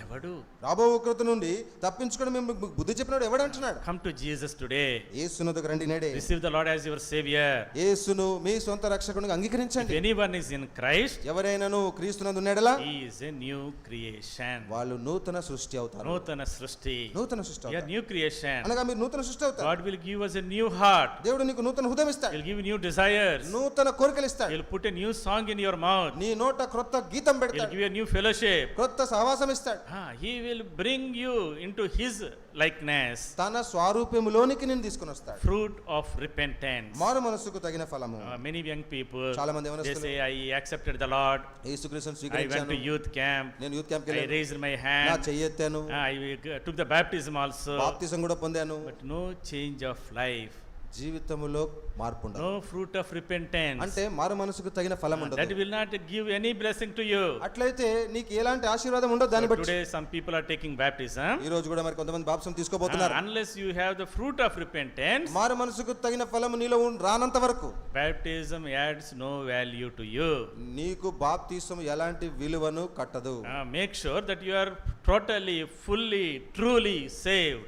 ఎవడు? రాబో ఉగ్రత నుండి తప్పించుకొని మేము బుద్ధి చెప్పినాడు ఎవడు అంటున్నాడు? Come to Jesus today. యేసును దగ్గర రండి నేడే. Receive the Lord as your savior. యేసును మీ సొంత రక్షకునిగా If అంగీకరించండి. anyone is in Christ, ఎవరైనాను క్రీస్తునందు ఉన్నాడలా he is a new creation. వాళ్ళు నూతన సృష్టి అవుతారు. నూతన సృష్టి. నూతన సృష్టి You are అవుతారు new creation. అనగా మీరు నూతన సృష్టి అవుతారు. God will give us a new heart. దేవుడు నీకు నూతన హృదయం ఇస్తాడు, He will give you new desires. నూతన కోరికలు ఇస్తాడు, He will put a new song in your mouth. నీ నోట క్రొత్త గీతం He will పెడతాడు, give you a new fellowship. క్రొత్త సహవాసం ఇస్తాడు. He will bring you into his likeness. తన స్వరూపములోనికి నేను తీసుకొని వస్తాడు. Fruit of repentance. మారు మనసుకు తగిన ఫలము. Many young people, చాలా మంది they యవనస్తులు, say, I accepted the Lord. యేసుక్రీస్తుని I went స్వీకరించాను, to youth camp. నేను యూత్ క్యాంప్కి I వెళ్ళాను, raised my నా hand. చెయ్యెత్తాను, I took the baptism also. బాప్తిసం కూడా పొందాను, But no change of life. జీవితములో మార్పు ఉండదు. No fruit of repentance. అంటే మారు మనసుకు తగిన ఫలం ఉండదు. That will not give any blessing to you. అట్లయితే నీకు ఎలాంటి ఆశీర్వాదం ఉండదు దాన్ని బట్టి. Today some people are taking baptism. ఈ రోజు కూడా మరి కొంతమంది బాప్తిసం తీసుకోబోతున్నారు. Unless you have the fruit of repentance, మారు మనసుకు తగిన ఫలం నీలో రానంత వరకు baptism adds no value to you. నీకు బాప్తిసం ఎలాంటి విలువను కట్టదు. Make sure that you are totally, fully, truly saved.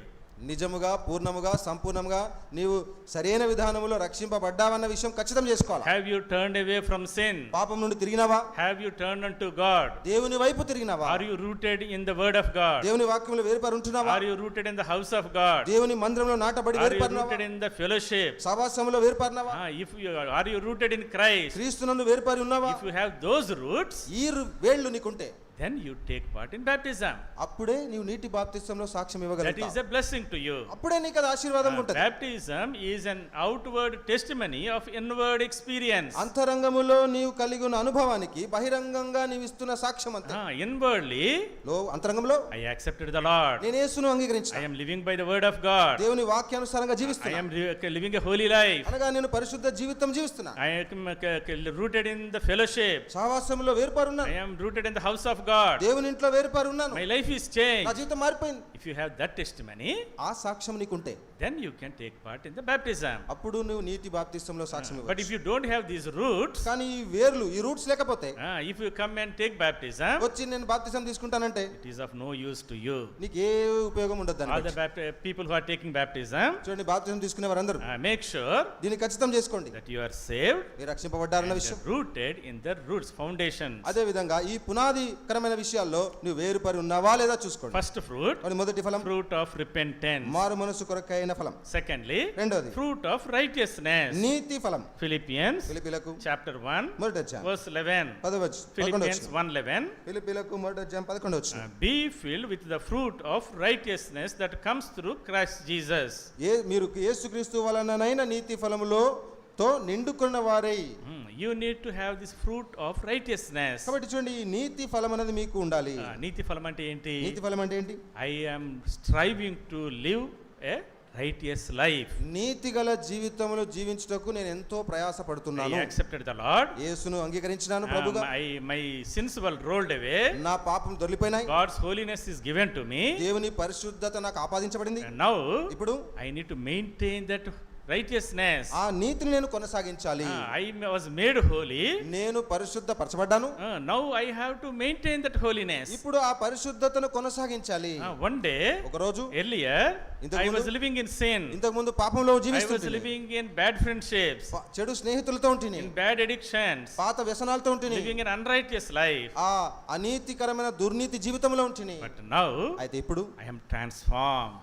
నిజముగా పూర్ణముగా సంపూర్ణంగా నీవు సరైన విధానములో రక్షింపబడ్డావన్న విషయం ఖచ్చితం చేసుకోవాలి. Have you turned away from sin? పాపం నుండి తిరిగినావా? Have you turned unto God? దేవుని వైపు తిరిగినావా? Are you rooted in the word of God? దేవుని వాక్యములో వేరుపడి ఉంటున్నావా? Are you rooted in the house of God? దేవుని మందిరంలో నాటబడి Are you వేరుపడినావా? rooted in the fellowship? సహవాసములో వేరుపడినావా? If you are you rooted in Christ? క్రీస్తునందు వేరుపడి ఉన్నావా? If you have those roots, ఈ వేళ్ళు నీకుంటే then you take part in baptism. అప్పుడే నీవు నీటి బాప్తిసంలో సాక్ష్యం That ఇవ్వగలుగుతావు. is a blessing to you. అప్పుడే నీకు అది ఆశీర్వాదం ఉంటుంది. Baptism is an outward testimony of inward experience. అంతరంగములో నీవు కలిగి ఉన్న అనుభవానికి బహిరంగంగా నీవు ఇస్తున్న సాక్ష్యం అంతే. Inwardly, అంతరంగంలో I accepted the Lord. నేను యేసును అంగీకరించాను. I am living by the word of God. దేవుని వాక్యానుసారంగా I జీవిస్తున్నాను. am living a holy life. అనగా నేను పరిశుద్ధ జీవితం జీవిస్తున్నాను. I am rooted in the fellowship. సహవాసములో వేరుపడి ఉన్నాను. I am rooted in the house of God. దేవుని ఇంట్లో వేరుపడి ఉన్నాను. My life is నా changed. జీవితం మారిపోయింది. If you have that testimony, ఆ సాక్ష్యం నీకుంటే then you can take part in the baptism. అప్పుడు నువ్వు నీటి బాప్తిస్మంలో సాక్ష్యం But ఇవ్వచ్చు. if you don't have these roots, కానీ ఈ వేర్లు ఈ రూట్స్ లేకపోతే if you come and take baptism, వచ్చి నేను బాప్తిసం తీసుకుంటానంటే it is of no use to you. నీకు ఏ ఉపయోగం ఉండదు దాని All the బట్టి. people who are taking baptism, చూడండి బాప్తిసం తీసుకునే వారందరూ make sure దీన్ని ఖచ్చితం చేసుకోండి. that you are saved మీరు రక్షింపబడ్డారన్న and విషయం. rooted in the roots, foundations. అదే విధంగా ఈ పునాదికరమైన విషయాల్లో నువ్వు వేరుపడి ఉన్నావా లేదా చూసుకోండి. First fruit, మరి మొదటి ఫలం fruit of repentance. మారు మనసు కొరకైన ఫలం. Secondly, రెండోది fruit of righteousness. నీతి ఫలం. Philippians ఫిలిప్పీలకు chapter 1 మొదటి అధ్యాయం verse 11. 11 Philippians 1:11. ఫిలిప్పీలకు మొదటి అధ్యాయం 11 వచ్చిన Be filled with the fruit of righteousness that comes through Christ Jesus. మీరు యేసుక్రీస్తు వలననైన నీతి ఫలములో తో నిండుకున్న వారై. You need to have this fruit of righteousness. కాబట్టి చూడండి ఈ నీతి ఫలం అనేది మీకు ఉండాలి. నీతి ఫలం అంటే ఏంటి? నీతి ఫలం అంటే ఏంటి? I am striving to live a righteous life. నీతి గల జీవితములో జీవించుటకు నేను ఎంతో ప్రయాస పడుతున్నాను. I accepted the Lord. యేసును అంగీకరించినాను ప్రభుగా. My sins were rolled away. నా పాపం దొర్లిపోయినాయి. God's holiness is given to me. దేవుని పరిశుద్ధత నాకు ఆపాదించబడింది. And now ఇప్పుడు I need to maintain that righteousness. ఆ నీతిని నేను కొనసాగించాలి. I was made holy. నేను పరిశుద్ధ పరచబడ్డాను. Now I have to maintain that holiness. ఇప్పుడు ఆ పరిశుద్ధతను కొనసాగించాలి. One day, ఒక రోజు earlier, I was living in sin. ఇంతకు ముందు పాపంలో I was జీవిస్తుంటిని. living in bad friendships, చెడు స్నేహితులతో ఉంటిని. in bad addictions, పాత వ్యసనాలతో ఉంటిని. living in unrighteous life. ఆ అనీతికరమైన దుర్నీతి జీవితంలో ఉంటిని. But now, అయితే ఇప్పుడు I am transformed.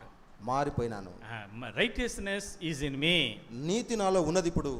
మారిపోయినాను. My righteousness is in me. నీతి నాలో ఉన్నది ఇప్పుడు.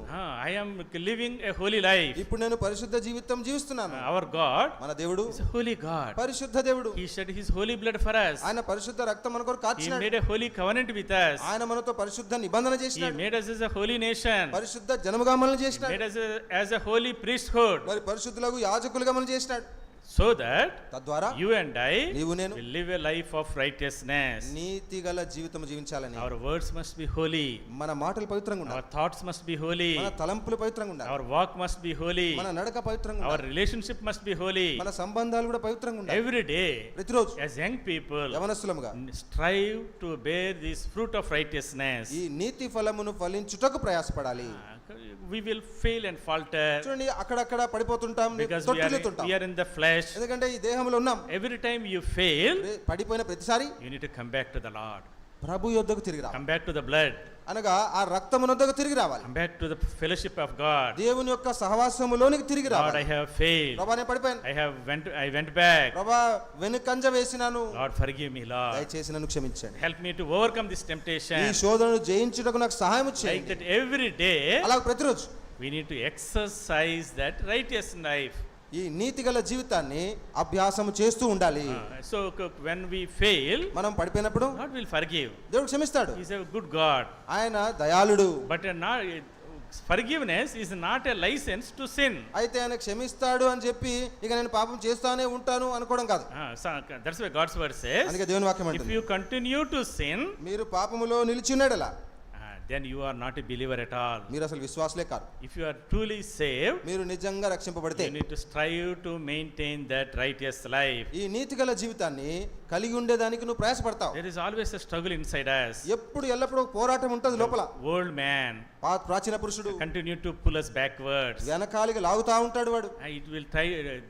I am living a holy life. ఇప్పుడు నేను పరిశుద్ధ జీవితం జీవిస్తున్నాను. Our God మన దేవుడు is a holy God. పరిశుద్ధ దేవుడు. He shed his holy blood for us. ఆయన పరిశుద్ధ రక్తం మన కొరకు He కార్చినాడు. made a holy covenant with us. ఆయన మనతో పరిశుద్ధ నిబంధన He చేసినాడు. made us as a holy nation. పరిశుద్ధ జనముగా మనల్ని He చేసినాడు. made us as a holy priesthood. మరి పరిశుద్ధులకు యాజకులుగా మనల్ని చేసినాడు. So that తద్వారా you and I నీవు నేను will live a life of righteousness. నీతి గల జీవితం జీవించాలని. Our words must be holy. మన మాటలు పవిత్రంగా Our ఉండాలి. thoughts must be holy. మన తలంపులు పవిత్రంగా ఉండాలి. Our walk must be holy. మన నడక పవిత్రంగా Our ఉండాలి. relationship must be holy. మన సంబంధాలు కూడా పవిత్రంగా ఉండాలి. Every day, ప్రతిరోజు as young people, యవనస్తులముగా strive to bear this fruit of righteousness. ఈ నీతి ఫలమును ఫలించుటకు ప్రయాసపడాలి. We will fail and falter చూడండి అక్కడక్కడ పడిపోతుంటాం, because తొట్టిల్లుతుంటాం. we are in the flesh. ఎందుకంటే ఈ దేహంలో ఉన్నాం. Every time you fail, పడిపోయిన ప్రతిసారి you need to come back to the Lord. ప్రభు యొద్దకు తిరిగి రావాలి. Come back to the blood. అనగా ఆ రక్తమునొద్దకు తిరిగి రావాలి. Come back to the fellowship of God. దేవుని యొక్క సహవాసములోనికి తిరిగి Lord, రావాలి. I have failed. ప్రభా నేను పడిపోయాను. I went back. ప్రభా వెనుకంజ వేసినాను. Lord, forgive me, Lord. దయచేసి నన్ను క్షమించండి. Help me to overcome this ఈ temptation. శోధనను జయించుటకు నాకు సహాయం Like చేయండి. that every day, అలా ప్రతిరోజు we need to exercise that righteous life. ఈ నీతిగల జీవితాన్ని అభ్యాసం చేస్తూ ఉండాలి. So when we fail, మనం పడిపోయినప్పుడు God will forgive. దేవుడు క్షమిస్తాడు. He is a good God. ఆయన దయాళుడు. But forgiveness is not a license to sin. అయితే ఆయన క్షమిస్తాడు అని చెప్పి ఇక నేను పాపం చేస్తానే ఉంటాను అనుకోవడం కాదు. That's why God's word says, అందుకే దేవుని వాక్యం if అంటుంది, you continue to sin, మీరు పాపములో నిలిచి ఉన్నాడలా then you are not a believer at all. మీరు అసలు విశ్వాసులే కాదు. If you are truly saved, మీరు నిజంగా రక్షింపబడితే you need to strive to maintain that righteous life. ఈ నీతిగల జీవితాన్ని కలిగి ఉండేదానికి నువ్వు ప్రయాసపడతావు. There is always a struggle inside us. ఎప్పుడు ఎల్లప్పుడూ ఒక పోరాటం ఉంటుంది లోపల. Old man ప్రాచీన పురుషుడు continue to pull us backwards. వెనకాలికి లాగుతా ఉంటాడు వాడు. It will try,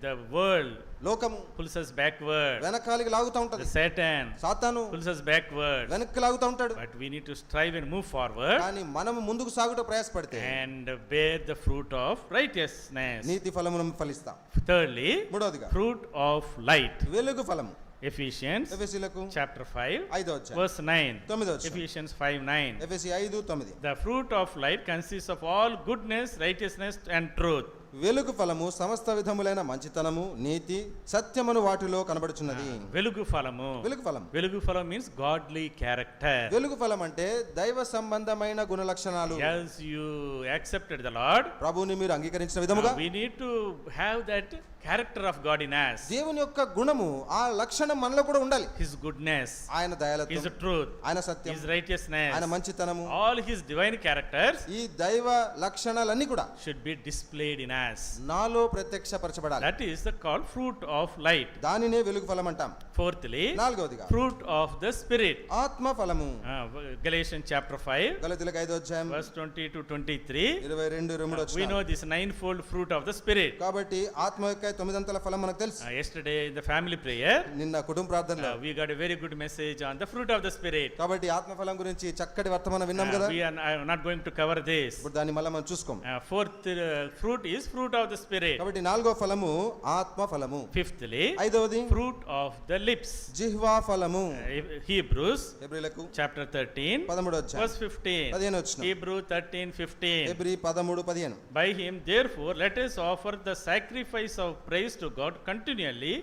the world లోకము pulls us backward. వెనకాలికి లాగుతా ఉంటది. Satan సాతాను pulls us backward. వెనక్కి లాగుతా ఉంటాడు. But we need to strive and move forward కానీ మనము ముందుకు సాగుట ప్రయాసపడితే and bear the fruit of righteousness. నీతి ఫలమును ఫలిస్తాం. Thirdly, మూడవదిగా fruit of light. వెలుగు ఫలము. Ephesians ఎఫెసీయులకు chapter 5 5వ అధ్యాయం verse 9. 9వ అధ్యాయం. Ephesians 5:9. ఎఫెసీ 5:9. The fruit of light consists of all goodness, righteousness and truth. వెలుగు ఫలము సమస్త విధములైన మంచితనము, నీతి, సత్యమును వాటిలో కనబడుచున్నది. వెలుగు ఫలము. వెలుగు ఫలం. వెలుగు ఫలం means godly character. వెలుగు ఫలం అంటే దైవ సంబంధమైన గుణ లక్షణాలు. As you accepted the Lord, ప్రభువుని మీరు అంగీకరించిన విధముగా we need to have that character of God in us. దేవుని యొక్క గుణము, ఆ లక్షణం మనలో కూడా ఉండాలి. His goodness, ఆయన దయాలత్వం, His truth, ఆయన సత్యం, His righteousness, ఆయన మంచితనము, all His divine characters ఈ దైవ లక్షణాలన్నీ కూడా should be displayed in us. నాలో ప్రత్యక్షపరచబడాలి. That is the called fruit of light. దానినే వెలుగు ఫలం అంటాం. Fourthly, నాలుగవదిగా fruit of the Spirit. ఆత్మ ఫలము. Galatians chapter 5 గలతీయులకు 5వ అధ్యాయం verse 20 to 23. 22-23 We know this ninefold fruit of the Spirit. కాబట్టి ఆత్మ యొక్క 9 ఫలం మనకు తెలుసు. Yesterday in the family prayer, నిన్న కుటుంబ ప్రార్థనలో we got a very good message on the fruit of the Spirit. కాబట్టి ఆత్మ ఫలం గురించి చక్కటి వర్తమానం విన్నాం కదా. I am not going to cover this. ఇప్పుడు దాన్ని మళ్ళీ మనం చూసుకోం. Fourth fruit is fruit of the Spirit. కాబట్టి 4వ ఫలము ఆత్మ ఫలము. Fifthly, 5వది fruit of the lips. జిహ్వా ఫలము. Hebrews హెబ్రీలకు chapter 13 13వ అధ్యాయం verse 15. 15వ వచనం. Hebrew 13:15. Hebrew 13:15. By him therefore let us offer the sacrifice of praise to God continually,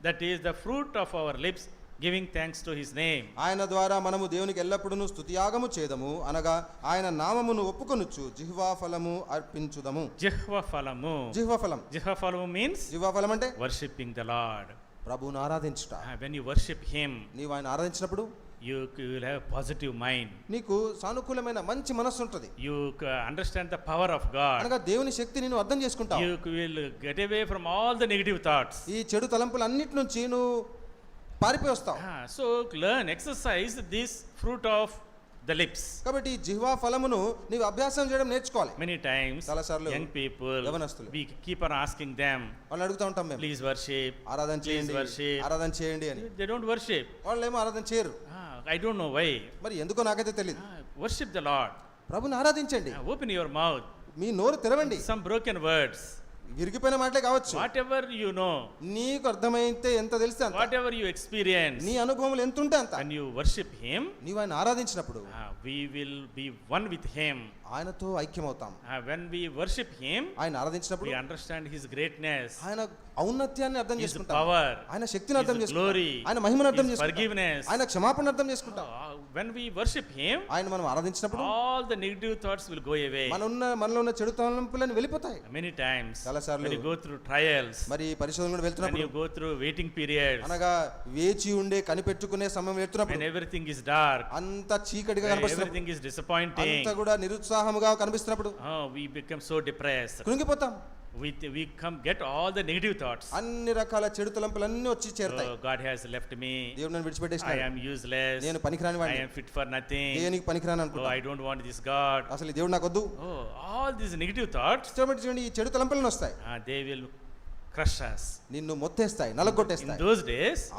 that is the fruit of our lips, giving thanks to his name. ఆయన ద్వారా మనము దేవునికి ఎల్లప్పుడూ స్తుతియాగము చేదము, అనగా ఆయన నామమును ఒప్పుకొనుచు జిహ్వా ఫలము అర్పించుదము. జిహ్వ ఫలము. జిహ్వా ఫలం. జిహ్వ ఫలము means జిహ్వా ఫలం అంటే worshipping the Lord. ప్రభువును ఆరాధించుట. When you worship him, నీవు ఆయన ఆరాధించినప్పుడు you will have positive mind. నీకు సానుకూలమైన మంచి మనస్సు ఉంటుంది. You understand the power of God. అనగా దేవుని శక్తిని నువ్వు అర్థం చేసుకుంటావు. You will get away from all the negative thoughts. ఈ చెడు తలంపులన్నిటి నుంచి నువ్వు పారిపోయి వస్తావు. So learn, exercise this fruit of the lips. కాబట్టి జిహ్వా ఫలమును నీవు అభ్యాసం చేయడం నేర్చుకోవాలి. Many times చాలాసార్లు young people, యవనస్తులు, we keep on asking them, వాళ్ళని అడుగుతా ఉంటాం మేము, please worship, ఆరాధన చేయండి, worship. ఆరాధన చేయండి అని. They don't worship. వాళ్ళు ఏమో ఆరాధన చేయరు. I don't know why. మరి ఎందుకో నాకైతే తెలియదు. Worship the Lord. ప్రభుని ఆరాధించండి. Open your mouth. మీ నోరు తెరవండి. Some broken words. విరిగిపోయిన మాటలే కావచ్చు. Whatever you know, నీకు అర్థమైతే ఎంత తెలిస్తే అంత. whatever you experience, నీ అనుభవములు ఎంత ఉంటే అంత. when you worship him, నీవు ఆయన ఆరాధించినప్పుడు we will be one with him. ఆయనతో ఐక్యమవుతాం. When we worship him, ఆయన ఆరాధించినప్పుడు we understand his greatness, ఆయన ఔన్నత్యాన్ని అర్థం his చేసుకుంటాం. power, ఆయన శక్తిని అర్థం his చేసుకుంటాం. glory, ఆయన మహిమను అర్థం his చేసుకుంటాం. forgiveness. ఆయన క్షమాపణ అర్థం చేసుకుంటాం. When we worship him, ఆయన మనం ఆరాధించినప్పుడు all the negative thoughts will go away. మనలో ఉన్న చెడు తలంపులను వెళ్ళిపోతాయి. Many times, చాలాసార్లు when you go through trials, మరి పరిశోధన కూడా when వెళ్తున్నప్పుడు, you go through waiting periods, అనగా వేచి ఉండే కనిపెట్టుకునే సమయం వెళ్తున్నప్పుడు, when everything is dark, అంత చీకటిగా when కనిపిస్తున్నప్పుడు, everything is disappointing, అంత కూడా నిరుత్సాహముగా కనిపిస్తున్నప్పుడు we become so depressed. కృంగిపోతాం. We get all the negative thoughts. అన్ని రకాల చెడు తలంపులన్నీ వచ్చి చేరతాయి. Oh, God has left me. దేవుడు నన్ను I విడిచిపెట్టేసినాడు. am useless. నేను పనికిరాని I వాడిని. am fit for nothing. దేనికి పనికిరాని Oh, అనుకుంటా. I don't want this God. అసలు ఈ దేవుడు నాకు వద్దు. Oh, all these negative thoughts, చూడండి, ఈ చెడు తలంపులను వస్తాయి. they will crush us. నిన్ను మొత్తేస్తాయి, In నలగొట్టేస్తాయి. those days,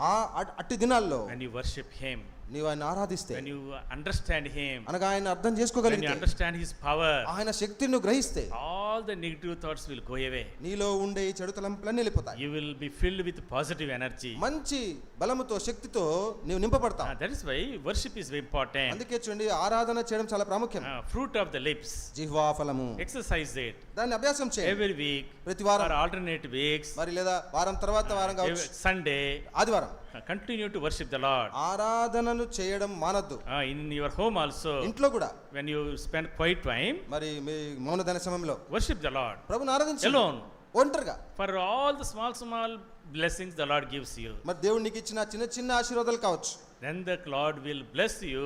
అట్టి దినాల్లో when you worship him, నీవు ఆయన ఆరాధిస్తే, when you understand him, అనగా ఆయన అర్థం when you చేసుకోగలిగితే, understand his power, ఆయన శక్తిని నువ్వు గ్రహిస్తే, all the negative thoughts will go away. నీలో ఉండే ఈ చెడు తలంపులన్నీ వెళ్ళిపోతాయి. You will be filled with positive energy. మంచి బలముతో, శక్తితో నీవు నింపబడతావు. That is why worship is very important. అందుకే చూడండి, ఆరాధన చేయడం చాలా ప్రాముఖ్యం. Fruit of the lips. జిహ్వా ఫలము. Exercise it. దాన్ని అభ్యాసం చేయండి. Every week, ప్రతి or వారం, alternate weeks, మరి లేదా వారం తర్వాత వారం కావచ్చు, Sunday, ఆదివారం continue to worship the Lord. ఆరాధనను చేయడం మానద్దు. In your home also, ఇంట్లో కూడా when you spend quiet time, మరి మీ మౌనదాన సమయంలో worship the Lord ప్రభుని ఆరాధించండి. alone. ఒంటరిగా. For all the small blessings the Lord gives you, మరి దేవుడు నీకు ఇచ్చిన చిన్న చిన్న ఆశీర్వాదాలు కావచ్చు, then the Lord will bless you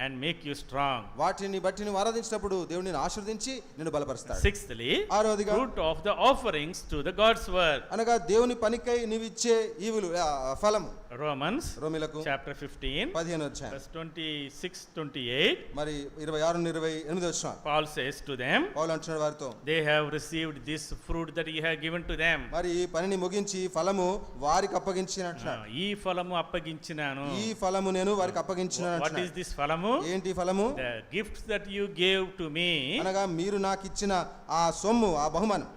and make you strong. వాటిని బట్టి నువ్వు ఆరాధించినప్పుడు దేవుడు నిన్ను ఆశీర్వదించి నిన్ను బలపరుస్తాడు. Sixthly, ఆరవదిగా fruit of the offerings to the God's work. అనగా దేవుని పనికై నీవు ఇచ్చే ఈవులు ఫలము. Romans రోమిలకు chapter 15 15వ అధ్యాయం verse 26-28. మరి 26-28 వచనం Paul says to them, పౌలు అంటున్నాడు వారితో, they have received this fruit that he had given to them. మరి ఈ పనిని ముగించి ఫలము వారికి అప్పగించిన అంటున్నాడు. ఈ ఫలము అప్పగించినాను. ఈ ఫలము నేను వారికి అప్పగించిన What is అంటున్నాడు. this ఫలము? ఏంటి ఫలము? The gifts that you gave to me. అనగా మీరు నాకు ఇచ్చిన ఆ సొమ్ము, ఆ బహుమానం,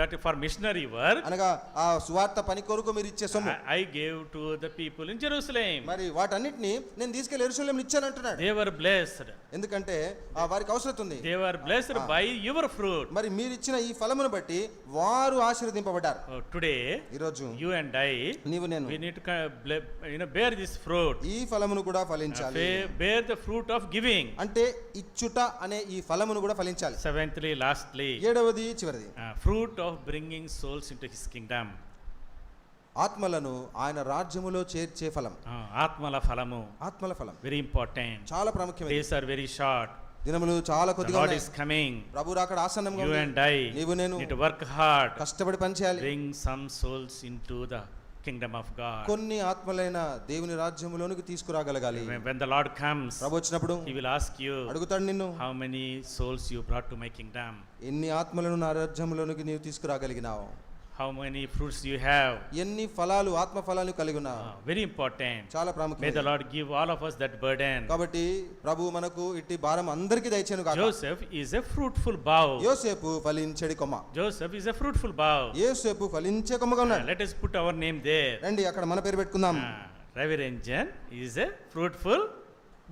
That for missionary work. అనగా ఆ సువార్త పని కొరకు మీరు ఇచ్చే సొమ్ము I gave to the people in Jerusalem. మరి వాటన్నిటిని నేను తీసుకెళ్లి యెరూషలేములో ఇచ్చాను అంటున్నాడు. They were blessed. ఎందుకంటే వారికి అవసరం ఉంది. They were blessed by your fruit. మరి మీరు ఇచ్చిన ఈ ఫలమును బట్టి వారు ఆశీర్వదింపబడ్డారు. Today, ఈ రోజు you and I, నీవు నేను we need to bear this fruit. ఈ ఫలమును కూడా ఫలించాలి. Bear the fruit of giving. అంటే ఇచ్చుట అనే ఈ ఫలమును కూడా ఫలించాలి. Seventhly, lastly, ఏడవది చివరిది, fruit of bringing souls into his kingdom. ఆత్మలను ఆయన రాజ్యములో చేర్చే ఫలం. ఆత్మల ఫలము. ఆత్మల ఫలం వెరీ ఇంపార్టెంట్. చాలా ప్రాముఖ్యమైనది. Days are very short. దినములు చాలా కొద్దిగా God ఉన్నాయి. is coming. ప్రభు రాకడ ఆసన్నంగా You ఉంది. and I నీవు నేను need to work hard. కష్టపడి పని చేయాలి. Bring some souls into the kingdom of God. కొన్ని ఆత్మలైన దేవుని రాజ్యములోనికి తీసుకురాగలగాలి. When the Lord comes, ప్రభు వచ్చినప్పుడు he will ask you, అడుగుతాడు నిన్ను, how many souls you brought to my kingdom? ఎన్ని ఆత్మలను నా రాజ్యములోనికి నీవు తీసుకురాగలిగినావు? How many fruits you have? ఎన్ని ఫలాలు, ఆత్మ ఫలాలు కలిగి ఉన్నావు? Very important. చాలా May the ప్రాముఖ్యమైనది. Lord give all of us that burden. కాబట్టి ప్రభు మనకు ఇట్టి భారం అందరికీ దయచేను గాక. Joseph is a fruitful bough. యోసేపు ఫలించడి కొమ్మ. Joseph is a fruitful bough. యోసేపు ఫలించే కొమ్మగా ఉన్నాడు. Let us put our name there. రండి అక్కడ మన పేరు పెట్టుకుందాం. Reverend John is a fruitful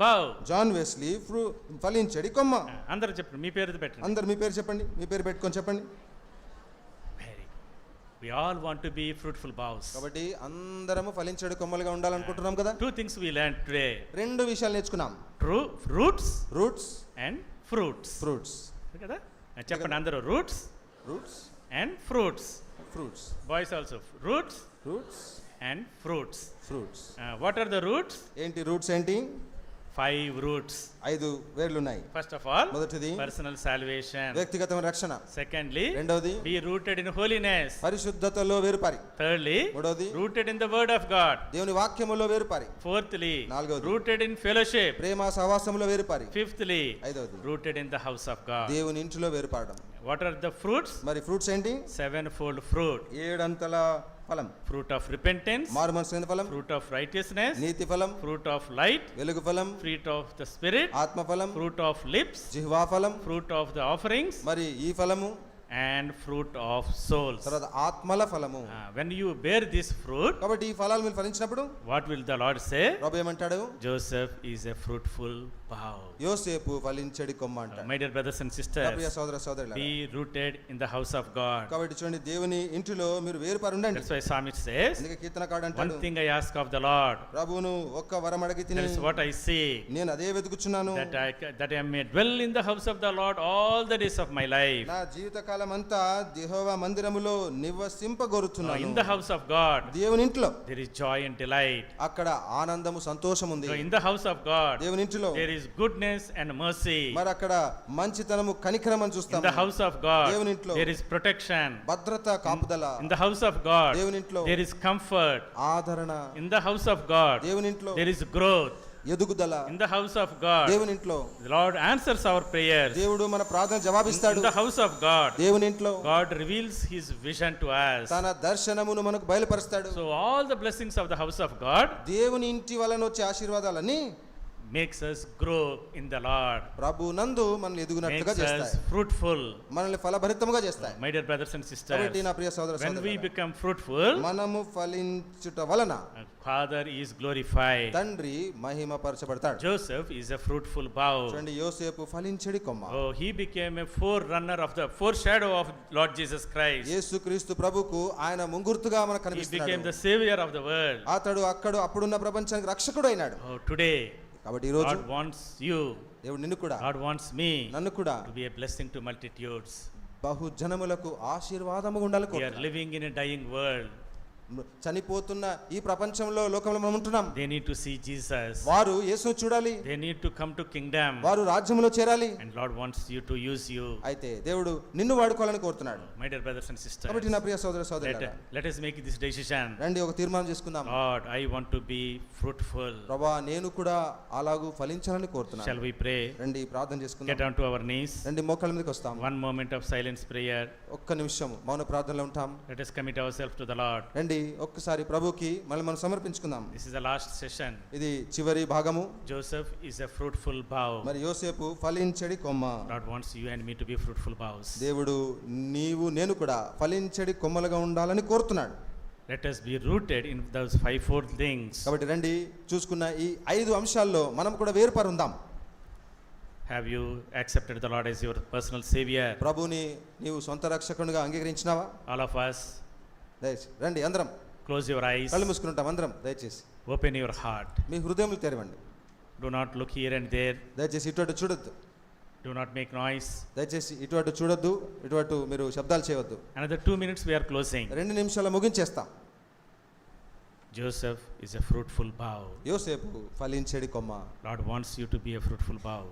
bough. John Wesley ఫలించడి కొమ్మ. అందరూ చెప్పండి, మీ పేరు పెట్టండి. అందరు మీ పేరు చెప్పండి, మీ పేరు పెట్టుకొని చెప్పండి. We all want to be fruitful boughs. కాబట్టి అందరము ఫలించడి కొమ్మలుగా ఉండాలనుకుంటున్నాం కదా. Two things we learned today. రెండు విషయాలు నేర్చుకున్నాం. Roots roots and fruits. Fruits. కదా చెప్పండి అందరూ, roots roots and fruits. Fruits. Boys also, roots roots and fruits. Fruits. What are the roots? ఏంటి రూట్స్ ఏంటి? 5 roots. 5 వేర్లు ఉన్నాయి. First of all, మొదటిది personal salvation. వ్యక్తిగతమైన రక్షణ. Secondly, రెండవది be rooted in holiness. పరిశుద్ధతలో వేరుపారి. Thirdly, మూడవది rooted in the word of God. దేవుని వాక్యములో వేరుపారి. Fourthly, నాలుగవది rooted in fellowship. Prema సహవాసములో వేరుపారి. Fifthly, ఐదవది rooted in the house of God. దేవుని ఇంటిలో వేరుపారడం. What are the fruits? మరి ఫ్రూట్స్ ఏంటి? 7-fold fruit. 7 అంతల ఫలం. Fruit of repentance, మారు మనసు ఫలం, fruit of righteousness, నీతి ఫలం, fruit of light, వెలుగు ఫలం, fruit of the spirit, ఆత్మ ఫలం, fruit of lips, జిహ్వా ఫలం, fruit of the offerings, మరి ఈ ఫలము, and fruit of souls. తర్వాత ఆత్మల ఫలము. When you bear this fruit, కాబట్టి ఈ ఫలాలు మీరు ఫలించినప్పుడు what will the Lord say? ప్రభు ఏమంటాడు? Joseph is a fruitful bough. యోసేపు ఫలించడి కొమ్మ అంటాడు. My dear brothers and Priya sisters, సోదర సోదరులారా, be rooted in the house of God. కాబట్టి చూడండి, దేవుని ఇంటిలో మీరు వేరుపారు ఉండండి. That's why Psalmist says, అందుకే కీర్తనకారుడు అంటాడు, one thing I ask of the Lord, ప్రభువును ఒక్క వరం అడిగి తిని that is what I see, నేను అదే వెతుకుచున్నాను, that I may dwell in the house of the Lord all the days of my life. నా జీవితకాలం అంతా యెహోవా మందిరములో నివసింపగోరుచున్నాను. In the house of God, దేవుని ఇంట్లో there is joy and delight. అక్కడ ఆనందము సంతోషం ఉంది. In the house of God, దేవుని ఇంటిలో there is goodness and mercy. మరి అక్కడ మంచితనము కనికరం అని In చూస్తాము. the house of God, దేవుని ఇంట్లో there is protection. భద్రత, కాపుదల. In the house of God, దేవుని ఇంట్లో there is comfort. ఆదరణ. In the house of God, దేవుని ఇంట్లో there is growth. ఎదుగుదల. In the house of God, దేవుని ఇంట్లో the Lord answers our prayers. దేవుడు మన ప్రార్థన జవాబిస్తాడు. In the house of God, దేవుని ఇంట్లో God reveals His vision to us. తన దర్శనమును మనకు బయలుపరుస్తాడు. So all the blessings of the house of God దేవుని ఇంటి వలన వచ్చే ఆశీర్వాదాలన్నీ makes us grow in the Lord. ప్రభు నందు మనల్ని ఎదుగునట్లుగా Makes us చేస్తాయి. fruitful. మనల్ని ఫలభరితముగా చేస్తాయి. My dear brothers and sisters, కాబట్టి నా ప్రియ సోదర when we సోదరులారా, become fruitful, మనము ఫలించుట వలన Father is glorified. తండ్రి మహిమపరచబడతాడు. Joseph is a fruitful bough. చూడండి, యోసేపు ఫలించడి కొమ్మ. Oh, he became a forerunner of the foreshadow of Lord Jesus Christ. యేసుక్రీస్తు ప్రభుకు ఆయన ముంగుర్తుగా మనకు He became కనిపిస్తున్నాడు. the savior of the world. అతడు అప్పుడున్న ప్రపంచానికి రక్షకుడు అయినాడు. Oh, today కాబట్టి ఈ రోజు God wants you, దేవుడు నిన్ను కూడా, God wants me నన్ను కూడా to be a blessing to multitudes. బహుజనములకు ఆశీర్వాదముగా ఉండాలి We are కోరుతున్నాడు. living in a dying world. చనిపోతున్న ఈ ప్రపంచంలో లోకంలో మనం ఉంటున్నాం. They need to see Jesus. వారు యేసును చూడాలి. They need to come to kingdom. వారు రాజ్యంలో చేరాలి. And Lord wants you to use you. అయితే దేవుడు నిన్ను వాడుకోవాలని కోరుతున్నాడు. My dear brothers and sisters. కాబట్టి నా ప్రియ సోదర సోదరులారా, let us make this decision. రండి ఒక తీర్మానం చేసుకుందాం. Lord, I want to be fruitful. ప్రభువా నేను కూడా అలాగూ ఫలించాలని కోరుతున్నాను. Shall we pray? రండి ప్రార్థన చేసుకుందాం. Get on to our knees. రండి మోకాళ్ళ మీదకి వస్తాం. One moment of silence prayer. ఒక్క నిమిషం మౌన ప్రార్థనలో ఉంటాం. Let us commit ourselves to the Lord. రండి ఒక్కసారి ప్రభుకి మళ్ళీ మనం సమర్పించుకుందాం. This is the last session. ఇది చివరి భాగము. Joseph is a fruitful bough. మరి యోసేపు ఫలించడి కొమ్మ. God wants you and me to be fruitful boughs. దేవుడు నీవు నేను కూడా ఫలించడి కొమ్మలుగా ఉండాలని కోరుతున్నాడు. Let us be rooted in those 5 things. కాబట్టి రండి చూసుకున్న ఈ 5 అంశాల్లో మనం కూడా వేరుపారు ఉందాం. Have you accepted the Lord as your personal savior? ప్రభుని నీవు సొంత రక్షకునిగా అంగీకరించినావా? All of us. దయచేసి రండి అందరం Close your eyes. కళ్ళు మూసుకుంటాం అందరం. దయచేసి Open your heart. మీ హృదయములు తెరవండి. Do not look here and there. దయచేసి ఇటు చూడొద్దు. Do not make noise. దయచేసి ఇటు చూడొద్దు, ఇటు మీరు శబ్దాలు చేయవద్దు. Another 2 minutes we are closing. 2 నిమిషాల ముగించేస్తాం. Joseph is a fruitful bough. యోసేపు ఫలించేడి కొమ్మ. Lord wants you to be a fruitful bough.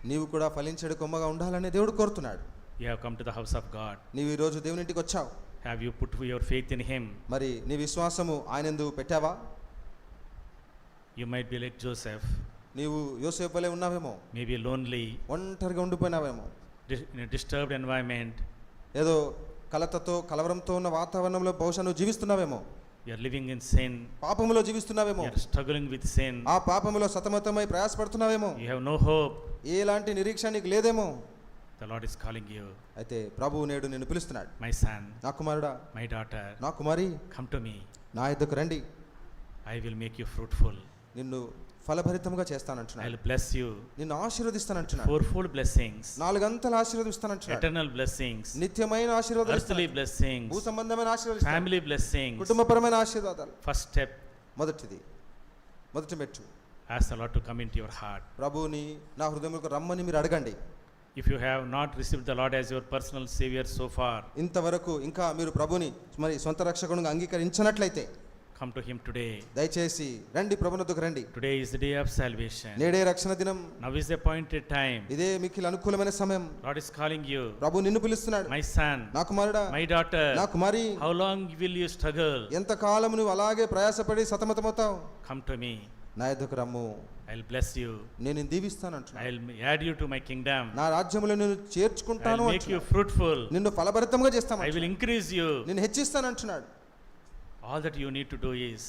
నీవు కూడా ఫలించేడి కొమ్మగా ఉండాలని దేవుడు కోరుతున్నాడు. You have come to the house of God. నీవు ఈ రోజు దేవుని ఇంటికి వచ్చావు. Have you put your faith in him? మరి నీ విశ్వాసము ఆయనందు పెట్టావా? You might be like Joseph. నీవు యోసేపు వలె ఉన్నావేమో. Maybe lonely. ఒంటరిగా ఉండిపోయినావేమో. In a disturbed environment. ఏదో కలతతో కలవరంతో ఉన్న వాతావరణంలో బహుశా నువ్వు జీవిస్తున్నావేమో. You are living in sin. పాపములో జీవిస్తున్నావేమో. You are struggling with sin. ఆ పాపములో సతమతమై ప్రయాసపడుతున్నావేమో. You have no hope. ఎలాంటి నిరీక్షణ నీకు లేదేమో. The Lord is calling you. అయితే ప్రభువు నేడు నిన్ను పిలుస్తున్నాడు. My son. నా కుమారుడా, My daughter. నా కుమారి, Come to me. నా యొద్దకు రండి. I will make you fruitful. నిన్ను ఫలభరితముగా చేస్తానంటున్నాడు. I will bless you. నిన్ను ఆశీర్వదిస్తానంటున్నాడు. 4-fold blessings. 4 అంతలు ఆశీర్వదిస్తానంటున్నాడు. Eternal blessings. నిత్యమైన ఆశీర్వాదాలు, Earthly blessings. భూ సంబంధమైన ఆశీర్వాదాలు, Family blessings. కుటుంబపరమైన ఆశీర్వాదాలు. First step. మొదటి మెట్టు. Ask the Lord to come into your heart. ప్రభువుని నా హృదయంలోకి రమ్మని మీరు అడగండి. If you have not received the Lord as your personal savior so far, ఇంతవరకు ఇంకా మీరు ప్రభుని మరి సొంత రక్షకునిగా అంగీకరించినట్లయితే come to him today. దయచేసి రండి, ప్రభునొద్దకు రండి. Today is the day of salvation. నేడే రక్షణ దినం. Now is the appointed time. ఇదే మీకు అనుకూలమైన సమయం. Lord is calling you. ప్రభు నిన్ను పిలుస్తున్నాడు. My son. నా కుమారుడా, My daughter. నా కుమారి, How long will you struggle? ఎంత కాలం నువ్వు అలాగే ప్రయాసపడి సతమతమవుతావు? Come to me. నా యొద్దకు రమ్ము. I'll bless you. నేను నిన్ను దీవిస్తాను అంటున్నాను. I'll add you to my kingdom. నా రాజ్యములో నిన్ను చేర్చుకుంటాను I'll make you అంటున్నాడు. fruitful. నిన్ను ఫలభరితంగా చేస్తాను. I will increase you. నిన్ను హెచ్చిస్తాను అంటున్నాడు. All that you need to do is